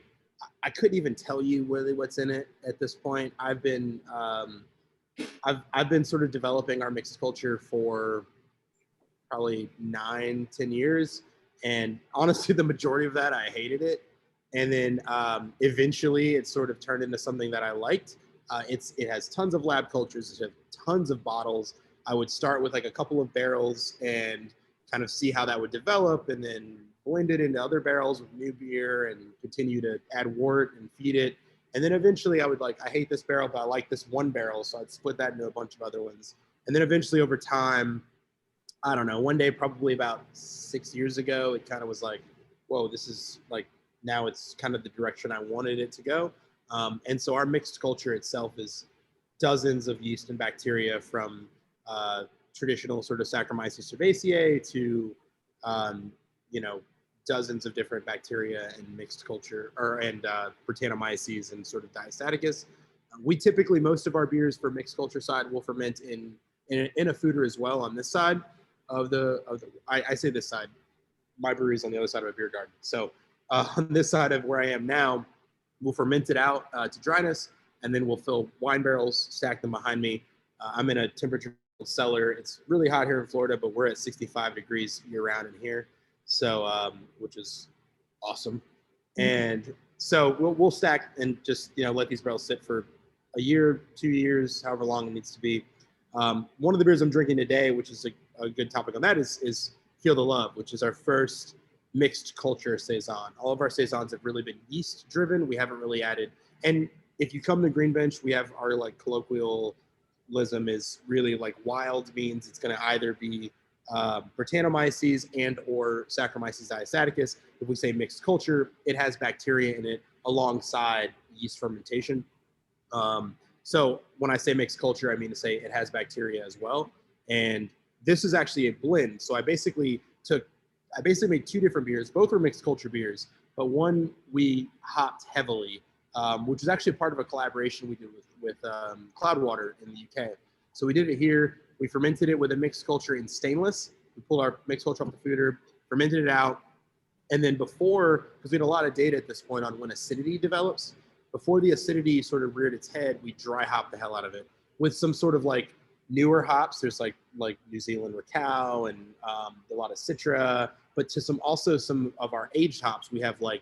I couldn't even tell you really what's in it at this point. I've been sort of developing our mixed culture for probably 9-10 years, and honestly, the majority of that I hated it. And then eventually, it sort of turned into something that I liked. It has tons of lab cultures. It has tons of bottles. I would start with like a couple of barrels and kind of see how that would develop, and then blend it into other barrels with new beer and continue to add wort and feed it. And then eventually I would I hate this barrel, but I like this one barrel. So I'd split that into a bunch of other ones. And then eventually over time, I don't know, one day, probably about 6 years ago, it kind of was like, whoa, this is now it's kind of the direction I wanted it to go. And so our mixed culture itself is dozens of yeast and bacteria, from traditional sort of Saccharomyces cerevisiae to, dozens of different bacteria and mixed culture, and Brettanomyces and sort of diastaticus. We typically, most of our beers for mixed culture side will ferment in a fooder as well on this side of I say this side, my brewery is on the other side of a beer garden. So on this side of where I am now, we'll ferment it out to dryness, and then we'll fill wine barrels, stack them behind me. I'm in a temperature cellar. It's really hot here in Florida, but we're at 65 degrees year round in here. So, which is awesome. And So we'll stack and just, let these barrels sit for a year, 2 years, however long it needs to be. One of the beers I'm drinking today, which is a good topic on that, is Feel the Love, which is our first mixed culture Saison. All of our Saisons have really been yeast driven. We haven't really added, and if you come to Green Bench, we have our colloquialism is really wild means it's going to either be Brettanomyces and or Saccharomyces diastaticus. If we say mixed culture, it has bacteria in it alongside yeast fermentation. So when I say mixed culture, I mean to say it has bacteria as well. And this is actually a blend. So I basically made 2 different beers. Both were mixed culture beers, but one we hopped heavily, which is actually part of a collaboration we did with Cloudwater in the UK. So we did it here. We fermented it with a mixed culture in stainless. We pulled our mixed culture off the foeder, fermented it out. And then because we had a lot of data at this point on when acidity develops, before the acidity sort of reared its head, we dry hop the hell out of it with some sort of newer hops. There's like New Zealand Ricau and a lot of Citra, but to some of our aged hops. We have I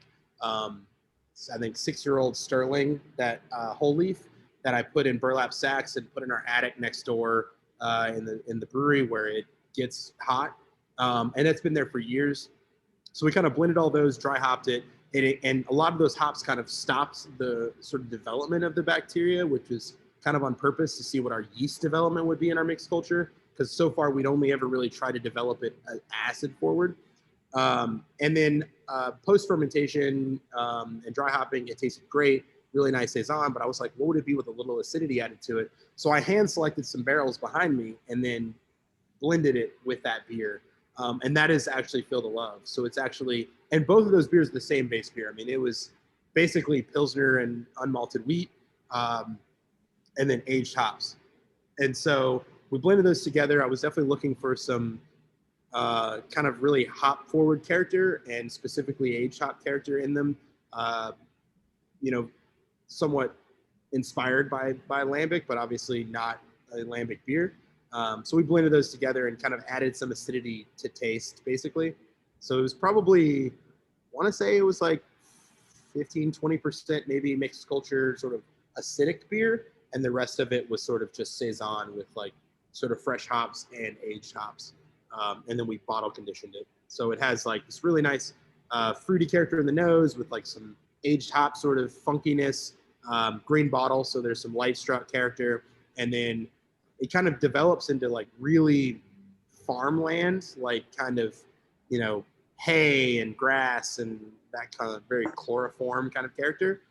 think 6-year-old Sterling, that whole leaf that I put in burlap sacks and put in our attic next door in the brewery where it gets hot, and it's been there for years. So we kind of blended all those, dry hopped it, and a lot of those hops kind of stopped the sort of development of the bacteria, which is kind of on purpose to see what our yeast development would be in our mixed culture, because so far we'd only ever really tried to develop it acid forward. And then post fermentation and dry hopping, it tasted great, really nice Saison, but I was like, what would it be with a little acidity added to it? So I hand selected some barrels behind me and then blended it with that beer. And that is actually Feel the Love. So it's actually, and both of those beers are the same base beer. I mean, it was basically Pilsner and unmalted wheat, and then aged hops. And so we blended those together. I was definitely looking for some kind of really hop forward character and specifically aged hop character in them, somewhat inspired by lambic, but obviously not a lambic beer. So we blended those together and kind of added some acidity to taste, basically. So it was probably, I want to say it was 15-20% maybe mixed culture, sort of acidic beer, and the rest of it was sort of just Saison with sort of fresh hops and aged hops. And then we bottle conditioned it. So it has this really nice fruity character in the nose with some aged hop sort of funkiness, green bottle. So there's some light struck character. And then it kind of develops into really farmland, kind of, hay and grass and that kind of very chloroform kind of character.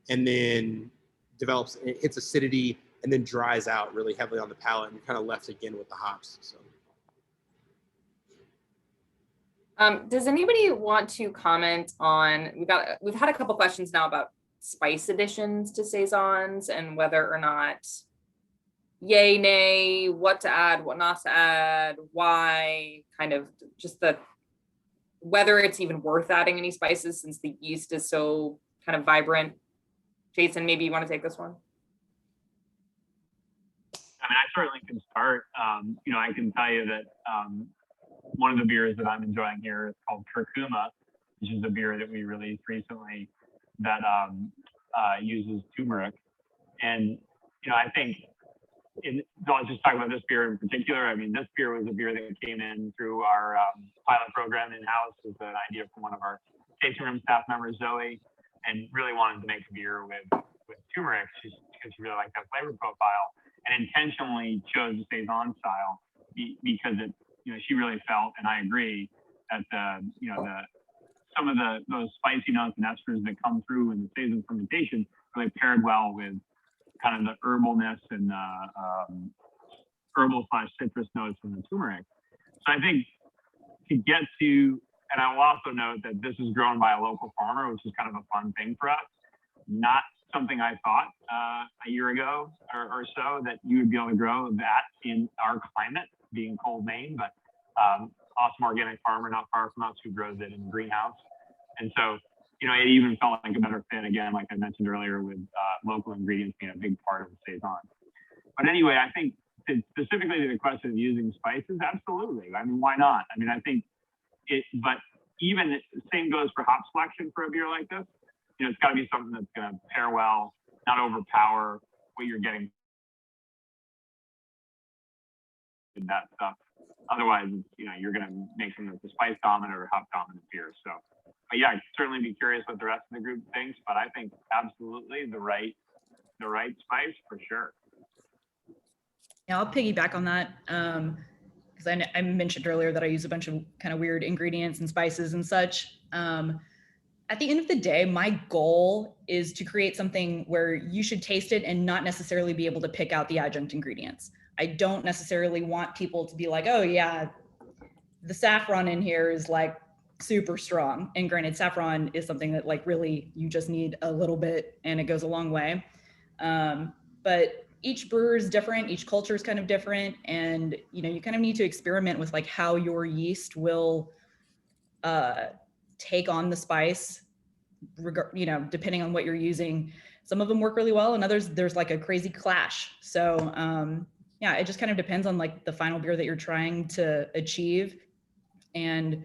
And then develops, it hits acidity and then dries out really heavily on the palate, and you're kind of left again with the hops. So. Does anybody want to comment on, we've had a couple questions now about spice additions to Saisons and whether or not yay, nay, what to add, what not to add, why, kind of just whether it's even worth adding any spices since the yeast is so kind of vibrant. Jason, maybe you want to take this one? I mean, I certainly can start. I can tell you that one of the beers that I'm enjoying here is called Curcuma, which is a beer that we released recently that uses turmeric. And, I think, I'll just talk about this beer in particular. I mean, this beer was a beer that came in through our pilot program in-house with an idea from one of our tasting room staff members, Zoe, and really wanted to make a beer with turmeric because she really liked that flavor profile, and intentionally chose the Saison style because it, she really felt, and I agree, that some of those spicy notes and esters that come through in the Saison fermentation really paired well with kind of the herbalness and herbal/citrus notes from the turmeric. So I think to get to, and I will also note that this is grown by a local farmer, which is kind of a fun thing for us. Not something I thought a year ago or so that you would be able to grow that in our climate, being cold Maine, but awesome organic farmer not far from us who grows it in a greenhouse. And so, it even felt like a better fit, again, like I mentioned earlier, with local ingredients being a big part of the Saison. But anyway, I think specifically to the question of using spices, absolutely. I mean, why not? I mean, I think but even the same goes for hop selection for a beer like this. it's got to be something that's going to pair well, not overpower what you're getting. That stuff. Otherwise, you're going to make them a spice dominant or hop dominant beer. So, but yeah, I'd certainly be curious what the rest of the group thinks. But I think absolutely the right spice for sure. Yeah, I'll piggyback on that because I mentioned earlier that I use a bunch of kind of weird ingredients and spices and such. At the end of the day, my goal is to create something where you should taste it and not necessarily be able to pick out the adjunct ingredients. I don't necessarily want people to be like, oh yeah, the saffron in here is like super strong. And granted, saffron is something that like really you just need a little bit and it goes a long way. But each brewer is different, each culture is kind of different. And you kind of need to experiment with like how your yeast will take on the spice, depending on what you're using. Some of them work really well and others, there's like a crazy clash. So yeah, it just kind of depends on like the final beer that you're trying to achieve. And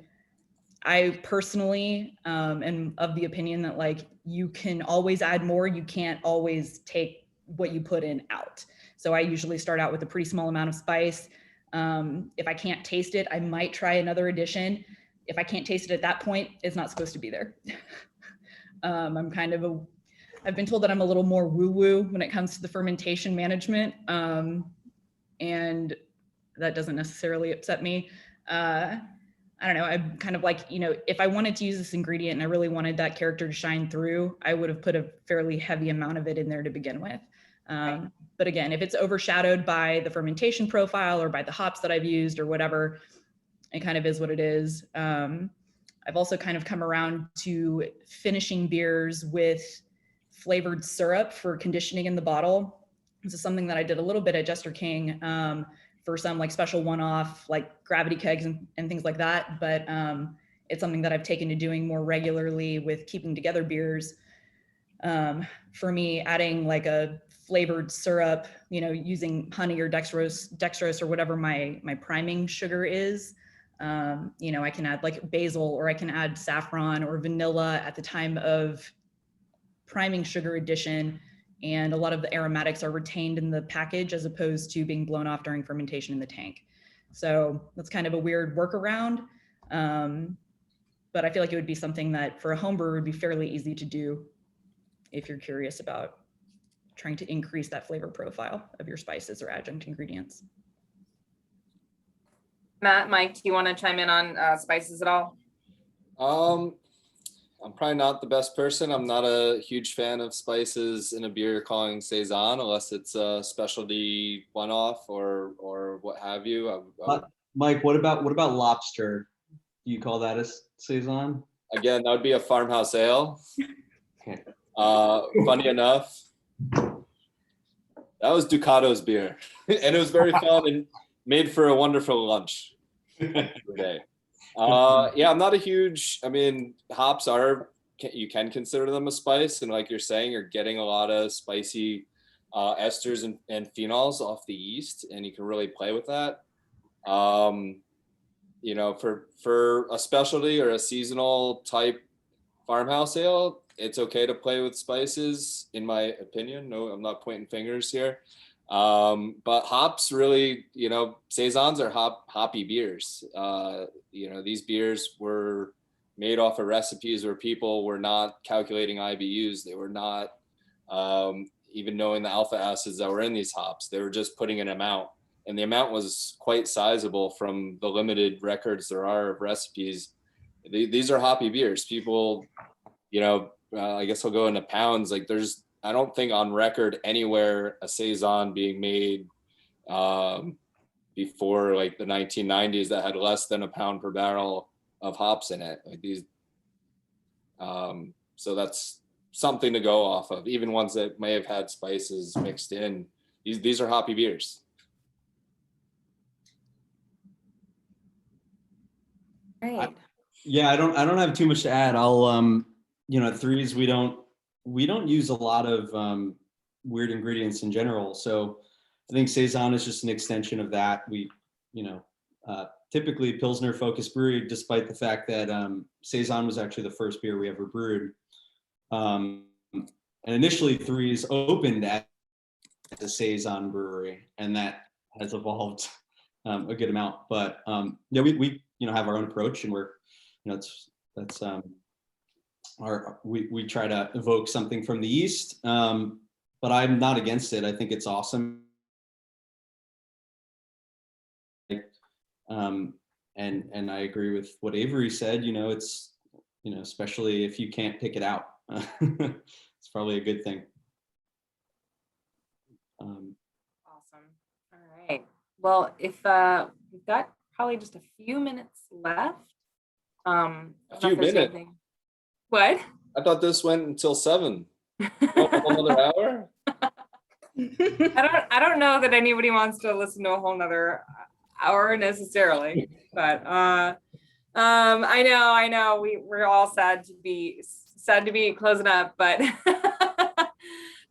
I personally am of the opinion that like you can always add more, you can't always take what you put in out. So I usually start out with a pretty small amount of spice. If I can't taste it, I might try another addition. If I can't taste it at that point, it's not supposed to be there. I've been told that I'm a little more woo-woo when it comes to the fermentation management. And that doesn't necessarily upset me. I don't know, I'm kind of like, if I wanted to use this ingredient and I really wanted that character to shine through, I would have put a fairly heavy amount of it in there to begin with. But again, if it's overshadowed by the fermentation profile or by the hops that I've used or whatever, it kind of is what it is. I've also kind of come around to finishing beers with flavored syrup for conditioning in the bottle. This is something that I did a little bit at Jester King for some like special one-off like gravity kegs and things like that. But it's something that I've taken to doing more regularly with keeping together beers. For me, adding like a flavored syrup, using honey or dextrose or whatever my priming sugar is. I can add like basil or I can add saffron or vanilla at the time of priming sugar addition. And a lot of the aromatics are retained in the package as opposed to being blown off during fermentation in the tank. So that's kind of a weird workaround. But I feel like it would be something that for a home brewer would be fairly easy to do if you're curious about trying to increase that flavor profile of your spices or adjunct ingredients. Matt, Mike, do you want to chime in on spices at all? I'm probably not the best person. I'm not a huge fan of spices in a beer you're calling Saison, unless it's a specialty one-off or what have you. Mike, what about lobster? Do you call that a Saison? Again, that would be a farmhouse ale. Okay. Funny enough, that was Ducato's beer, and it was very fun and made for a wonderful lunch today. Yeah, I'm not a huge, hops you can consider them a spice. And like you're saying, you're getting a lot of spicy esters and phenols off the yeast, and you can really play with that. For a specialty or a seasonal type farmhouse ale, it's okay to play with spices, in my opinion. No, I'm not pointing fingers here. But hops really, Saisons are hoppy beers. These beers were made off of recipes where people were not calculating IBUs. They were not even knowing the alpha acids that were in these hops. They were just putting an amount, and the amount was quite sizable from the limited records there are of recipes. These are hoppy beers. People, I guess I'll go into pounds. Like I don't think on record anywhere a Saison being made before like the 1990s that had less than a pound per barrel of hops in it. Like these, so that's something to go off of. Even ones that may have had spices mixed in. These are hoppy beers. Right. Yeah, I don't have too much to add. I'll at Threes we don't use a lot of weird ingredients in general. So I think Saison is just an extension of that. We, typically Pilsner focused brewery, despite the fact that Saison was actually the first beer we ever brewed. And initially Threes opened as a Saison brewery, and that has evolved a good amount. But yeah, we have our own approach, and we're, that's we try to evoke something from the yeast. But I'm not against it. I think it's awesome. And I agree with what Averie said. It's, especially if you can't pick it out, it's probably a good thing. Awesome. All right. Well, if we've got probably just a few minutes left. A few minutes. What? I thought this went until 7. Another hour? I don't know that anybody wants to listen to a whole nother hour necessarily, but I know we're all sad to be closing up, but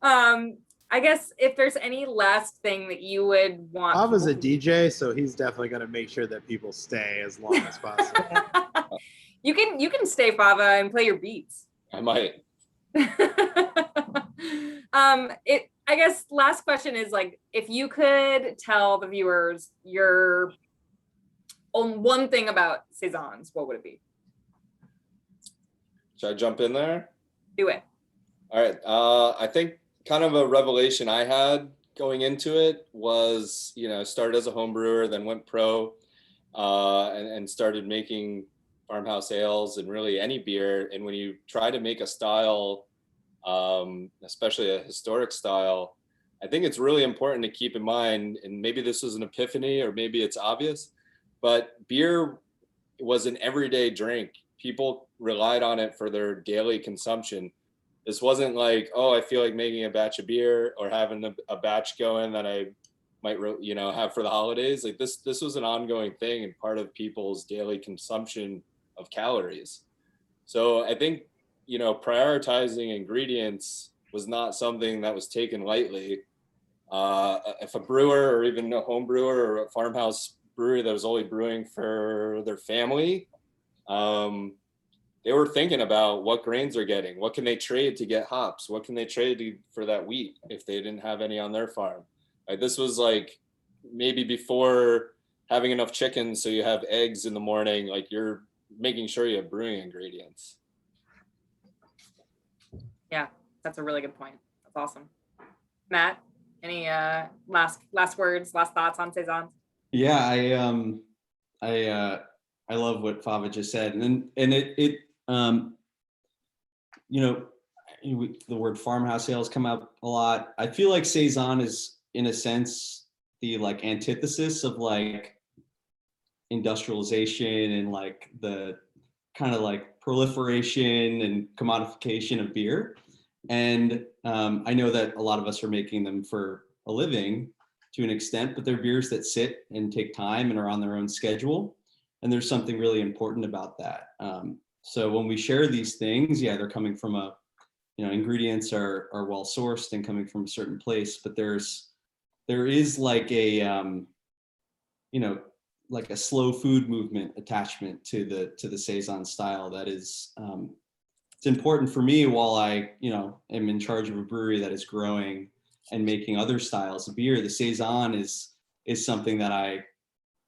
I guess if there's any last thing that you would want. Fava's a DJ, so he's definitely going to make sure that people stay as long as possible. You can stay, Fava, and play your beats. I might. I guess last question is, like, if you could tell the viewers your own one thing about Saisons, what would it be? Should I jump in there? Do it. All right. I think kind of a revelation I had going into it was, started as a home brewer, then went pro, and started making farmhouse ales and really any beer. And when you try to make a style, especially a historic style, I think it's really important to keep in mind, and maybe this was an epiphany or maybe it's obvious, but beer was an everyday drink. People relied on it for their daily consumption. This wasn't like, oh, I feel like making a batch of beer or having a batch going that I might, have for the holidays. Like this was an ongoing thing and part of people's daily consumption of calories. So I think, prioritizing ingredients was not something that was taken lightly. If a brewer or even a home brewer or a farmhouse brewery that was only brewing for their family, they were thinking about what grains they're getting, what can they trade to get hops, what can they trade for that wheat if they didn't have any on their farm. Like this was like maybe before having enough chickens so you have eggs in the morning, like you're making sure you have brewing ingredients. Yeah, that's a really good point. That's awesome. Matt, any last words, last thoughts on Saisons? Yeah, I love what Fava just said, and it the word farmhouse ales come up a lot. I feel like Saison is, in a sense, the like antithesis of like industrialization and like the kind of like proliferation and commodification of beer. And I know that a lot of us are making them for a living to an extent, but they're beers that sit and take time and are on their own schedule. And there's something really important about that. So when we share these things, yeah, they're coming from ingredients are well sourced and coming from a certain place, but there is like a, like a slow food movement attachment to the Saison style that is, it's important for me while I, am in charge of a brewery that is growing and making other styles of beer. The Saison is something that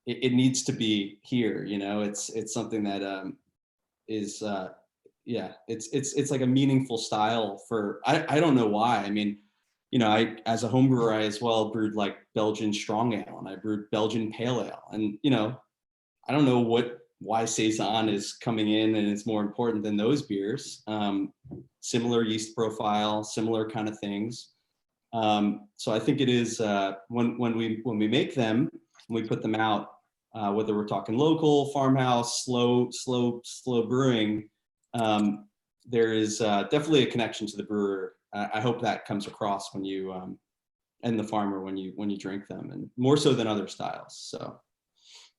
it needs to be here. It's something that is it's like a meaningful style for, I don't know why. I mean, I, as a home brewer, I as well brewed like Belgian strong ale and I brewed Belgian pale ale. And, I don't know why Saison is coming in and it's more important than those beers. Similar yeast profile, similar kind of things. So I think it is when we make them, when we put them out, whether we're talking local, farmhouse, slow brewing, there is definitely a connection to the brewer. I hope that comes across when you and the farmer when you drink them, and more so than other styles. So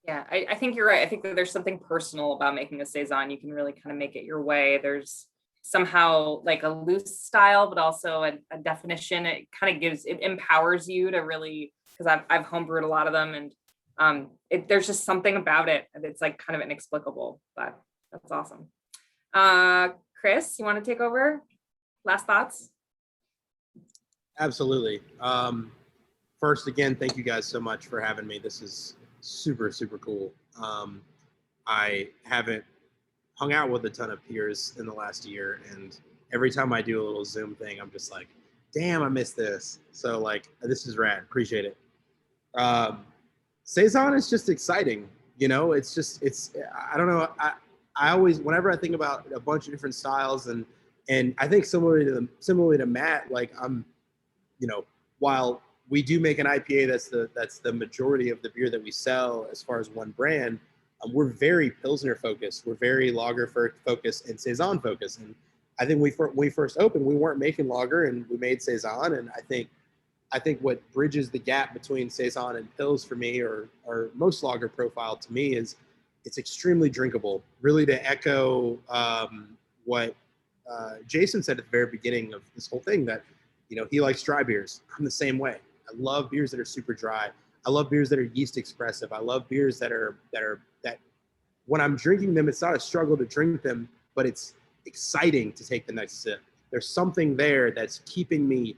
yeah, I think you're right. I think that there's something personal about making a Saison. You can really kind of make it your way. There's somehow like a loose style, but also a definition. It kind of it empowers you to really, because I've homebrewed a lot of them, and there's just something about it. It's like kind of inexplicable, but that's awesome. Khris, you want to take over? Last thoughts? Absolutely. First, again, thank you guys so much for having me. This is super, super cool. I haven't hung out with a ton of peers in the last year, and every time I do a little Zoom thing, I'm just like, damn, I missed this. So like, this is rad. Appreciate it. Saison is just exciting. You know, it's I don't know. I always, whenever I think about a bunch of different styles, and I think similarly to Matt, like you know, while we do make an IPA that's the majority of the beer that we sell as far as one brand, we're very Pilsner focused, we're very lager focused and Saison focused. And I think when we first opened, we weren't making lager and we made Saison. And I think what bridges the gap between Saison and Pils for me, or most lager profile to me, is it's extremely drinkable. Really, to echo what Jason said at the very beginning of this whole thing, that he likes dry beers. I'm the same way. I love beers that are super dry. I love beers that are yeast expressive. I love beers that when I'm drinking them, it's not a struggle to drink them, but it's exciting to take the next sip. There's something there that's keeping me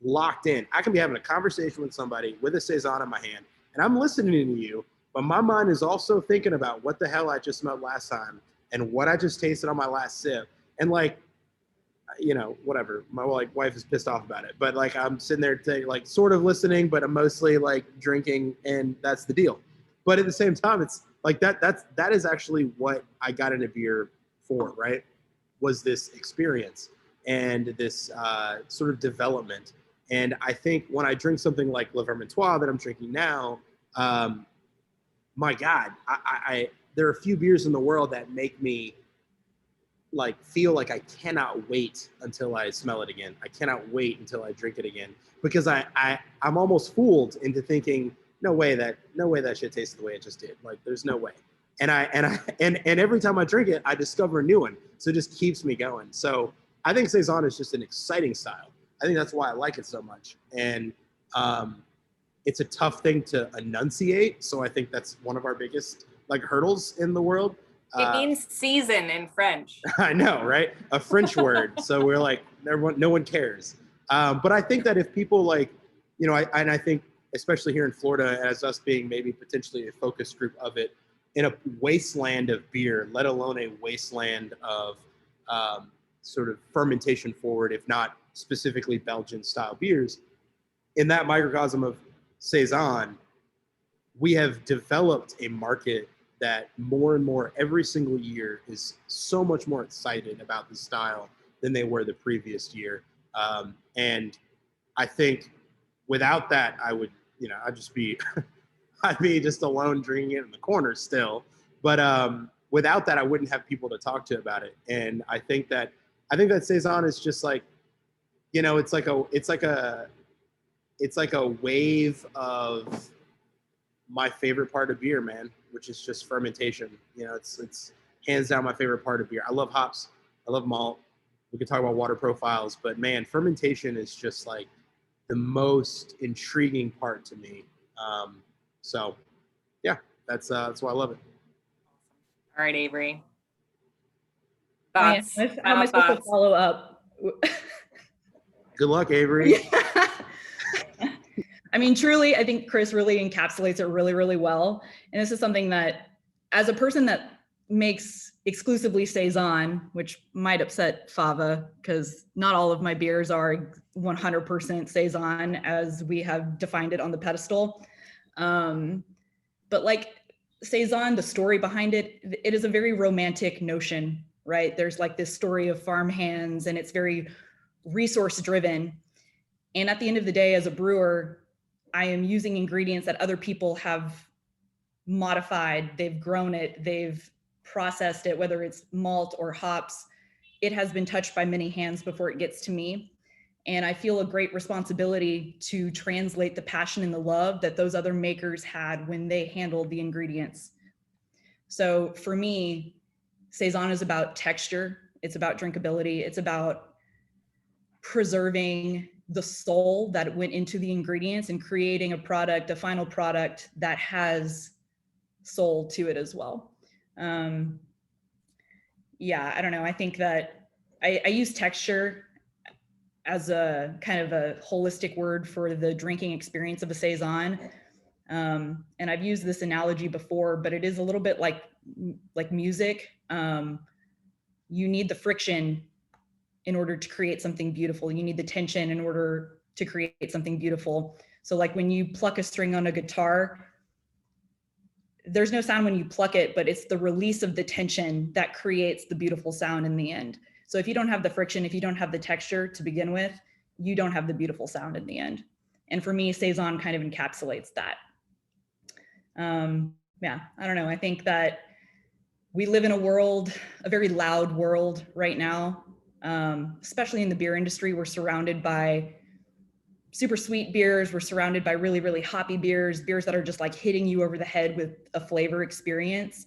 locked in. I can be having a conversation with somebody with a Saison in my hand, and I'm listening to you, but my mind is also thinking about what the hell I just smelled last time and what I just tasted on my last sip. And like, whatever. My wife is pissed off about it, but like I'm sitting there like sort of listening, but I'm mostly like drinking, and that's the deal. But at the same time, it's like that is actually what I got into beer for, right? Was this experience and this sort of development. And I think when I drink something like Le Vermontoise that I'm drinking now, my God, I there are a few beers in the world that make me like feel like I cannot wait until I smell it again. I cannot wait until I drink it again, because I'm almost fooled into thinking, no way that shit tasted the way it just did. Like there's no way. And every time I drink it, I discover a new one. So it just keeps me going. So I think Saison is just an exciting style. I think that's why I like it so much. And it's a tough thing to enunciate. So I think that's one of our biggest like hurdles in the world. It means season in French. I know, right? A French word. So we're like, no one cares. But I think that if people like, I think especially here in Florida, as us being maybe potentially a focus group of it, in a wasteland of beer, let alone a wasteland of sort of fermentation forward, if not specifically Belgian style beers, in that microcosm of Saison, we have developed a market that more and more every single year is so much more excited about the style than they were the previous year. And I think without that, I'd just be, I'd be just alone drinking it in the corner still. But without that, I wouldn't have people to talk to about it. And I think that Saison is just like, it's like a wave of my favorite part of beer, man, which is just fermentation. It's hands down my favorite part of beer. I love hops. I love malt. We could talk about water profiles, but man, fermentation is just like the most intriguing part to me. So yeah, that's why I love it. All right, Averie. Man, Thoughts? how am I Final supposed to thoughts? follow up? Good luck, Averie. I mean, truly, I think Khris really encapsulates it really, really well. And this is something that, as a person that makes exclusively Saison, which might upset Fava, because not all of my beers are 100% Saison as we have defined it on the pedestal. But like Saison, the story behind it, it is a very romantic notion, right? There's like this story of farm hands, and it's very resource driven. And at the end of the day, as a brewer, I am using ingredients that other people have modified. They've grown it, they've processed it, whether it's malt or hops. It has been touched by many hands before it gets to me. And I feel a great responsibility to translate the passion and the love that those other makers had when they handled the ingredients. So for me, Saison is about texture. It's about drinkability. It's about preserving the soul that went into the ingredients and creating a product, a final product that has soul to it as well. Yeah, I don't know. I think that I use texture as a kind of a holistic word for the drinking experience of a Saison. And I've used this analogy before, but it is a little bit like music. You need the friction in order to create something beautiful. You need the tension in order to create something beautiful. So like when you pluck a string on a guitar, there's no sound when you pluck it, but it's the release of the tension that creates the beautiful sound in the end. So if you don't have the friction, if you don't have the texture to begin with, you don't have the beautiful sound in the end. And for me, Saison kind of encapsulates that. Yeah, I don't know. I think that we live in a world, a very loud world right now, especially in the beer industry. We're surrounded by super sweet beers. We're surrounded by really, really hoppy beers that are just like hitting you over the head with a flavor experience.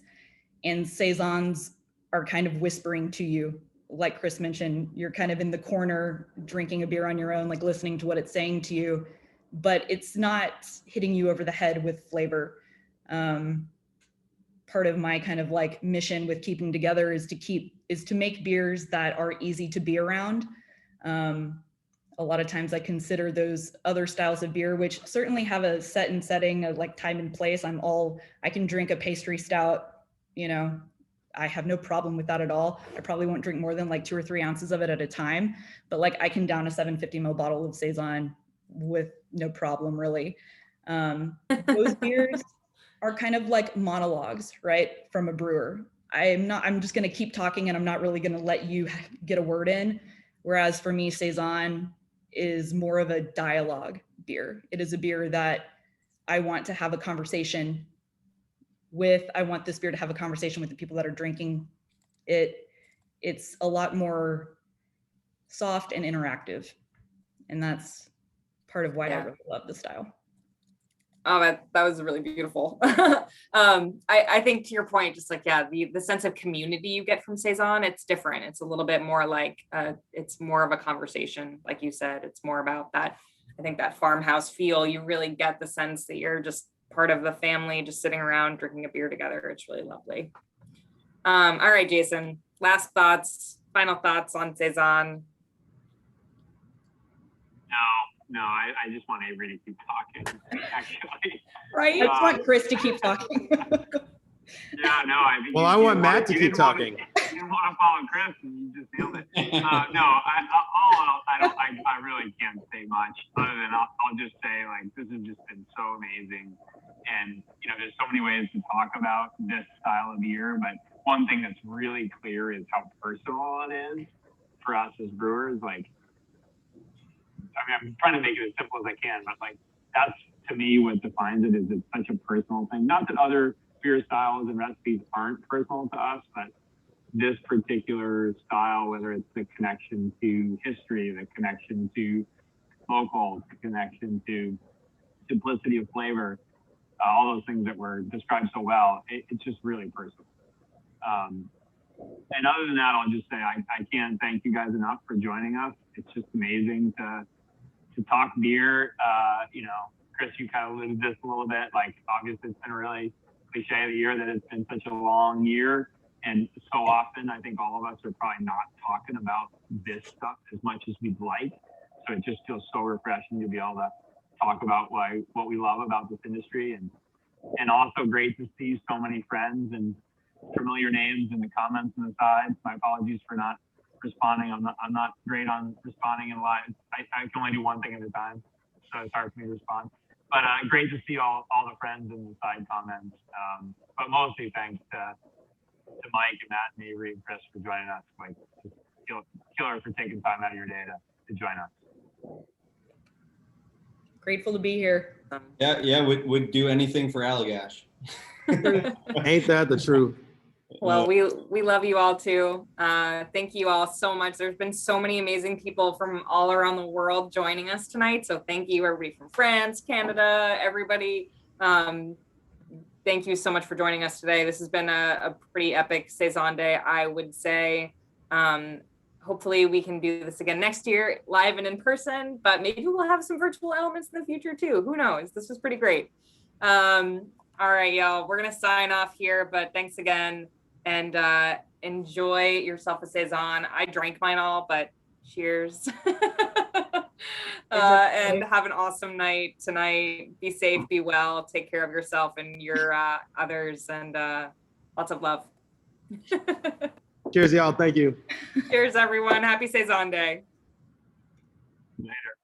And Saisons are kind of whispering to you. Like Khris mentioned, you're kind of in the corner drinking a beer on your own, like listening to what it's saying to you, but it's not hitting you over the head with flavor. Part of my kind of like mission with keeping together is to make beers that are easy to be around. A lot of times I consider those other styles of beer, which certainly have a set and setting, of like time and place. I can drink a pastry stout, I have no problem with that at all. I probably won't drink more than like 2 or 3 ounces of it at a time, but like I can down a 750 ml bottle of Saison with no problem really. Those beers are kind of like monologues, right? From a brewer. I'm just going to keep talking and I'm not really going to let you get a word in. Whereas for me, Saison is more of a dialogue beer. It is a beer that I want to have a conversation with. I want this beer to have a conversation with the people that are drinking it. It's a lot more soft and interactive. And that's part of why I really love the style. Oh, that was really beautiful. I think to your point, just like, the sense of community you get from Saison, it's different. It's a little bit more like, it's more of a conversation. Like you said, it's more about that. I think that farmhouse feel, you really get the sense that you're just part of the family, just sitting around drinking a beer together. It's really lovely. All right, Jason, final thoughts on Saison. No, I just want Averie to keep talking, actually. Right? I just want Khris to keep talking. Yeah, no, I mean. Well, I want Matt to keep talking. You didn't want to follow Khris, and you just nailed it. No, I really can't say much other than I'll just say, like, this has just been so amazing. And, there's so many ways to talk about this style of beer, but one thing that's really clear is how personal it is for us as brewers. Like, I'm trying to make it as simple as I can, but like that's to me what defines it. Is it's such a personal thing. Not that other beer styles and recipes aren't personal to us, but this particular style, whether it's the connection to history, the connection to locals, the connection to simplicity of flavor, all those things that were described so well, it's just really personal. And other than that, I'll just say I can't thank you guys enough for joining us. It's just amazing to talk beer. Khris, you kind of alluded to this a little bit. Like, obviously, it's been a really cliche of the year that it's been such a long year. And so often, I think all of us are probably not talking about this stuff as much as we'd like. So it just feels so refreshing to be able to talk about what we love about this industry. And also great to see so many friends and familiar names in the comments on the side. My apologies for not responding. I'm not great on responding in live. I can only do one thing at a time, so it's hard for me to respond. But great to see all the friends in the side comments. But mostly thanks to Mike and Matt and Averie and Khris for joining us. Like, just killer for taking time out of your day to join us. Grateful to be here. Yeah, would do anything for Allagash. Ain't that the truth? Well, we love you all too. Thank you all so much. There's been so many amazing people from all around the world joining us tonight. So thank you, everybody from France, Canada, everybody. Thank you so much for joining us today. This has been a pretty epic Saison day, I would say. Hopefully we can do this again next year, live and in person, but maybe we'll have some virtual elements in the future too. Who knows? This was pretty great. All right, y'all, we're gonna sign off here, but thanks again. And enjoy yourself a Saison. I drank mine all, but Cheers. And have an awesome night tonight. Be safe, be well, take care of yourself and your others, and lots of love. Cheers, y'all. Thank you. Cheers, everyone. Happy Saison Day. Later.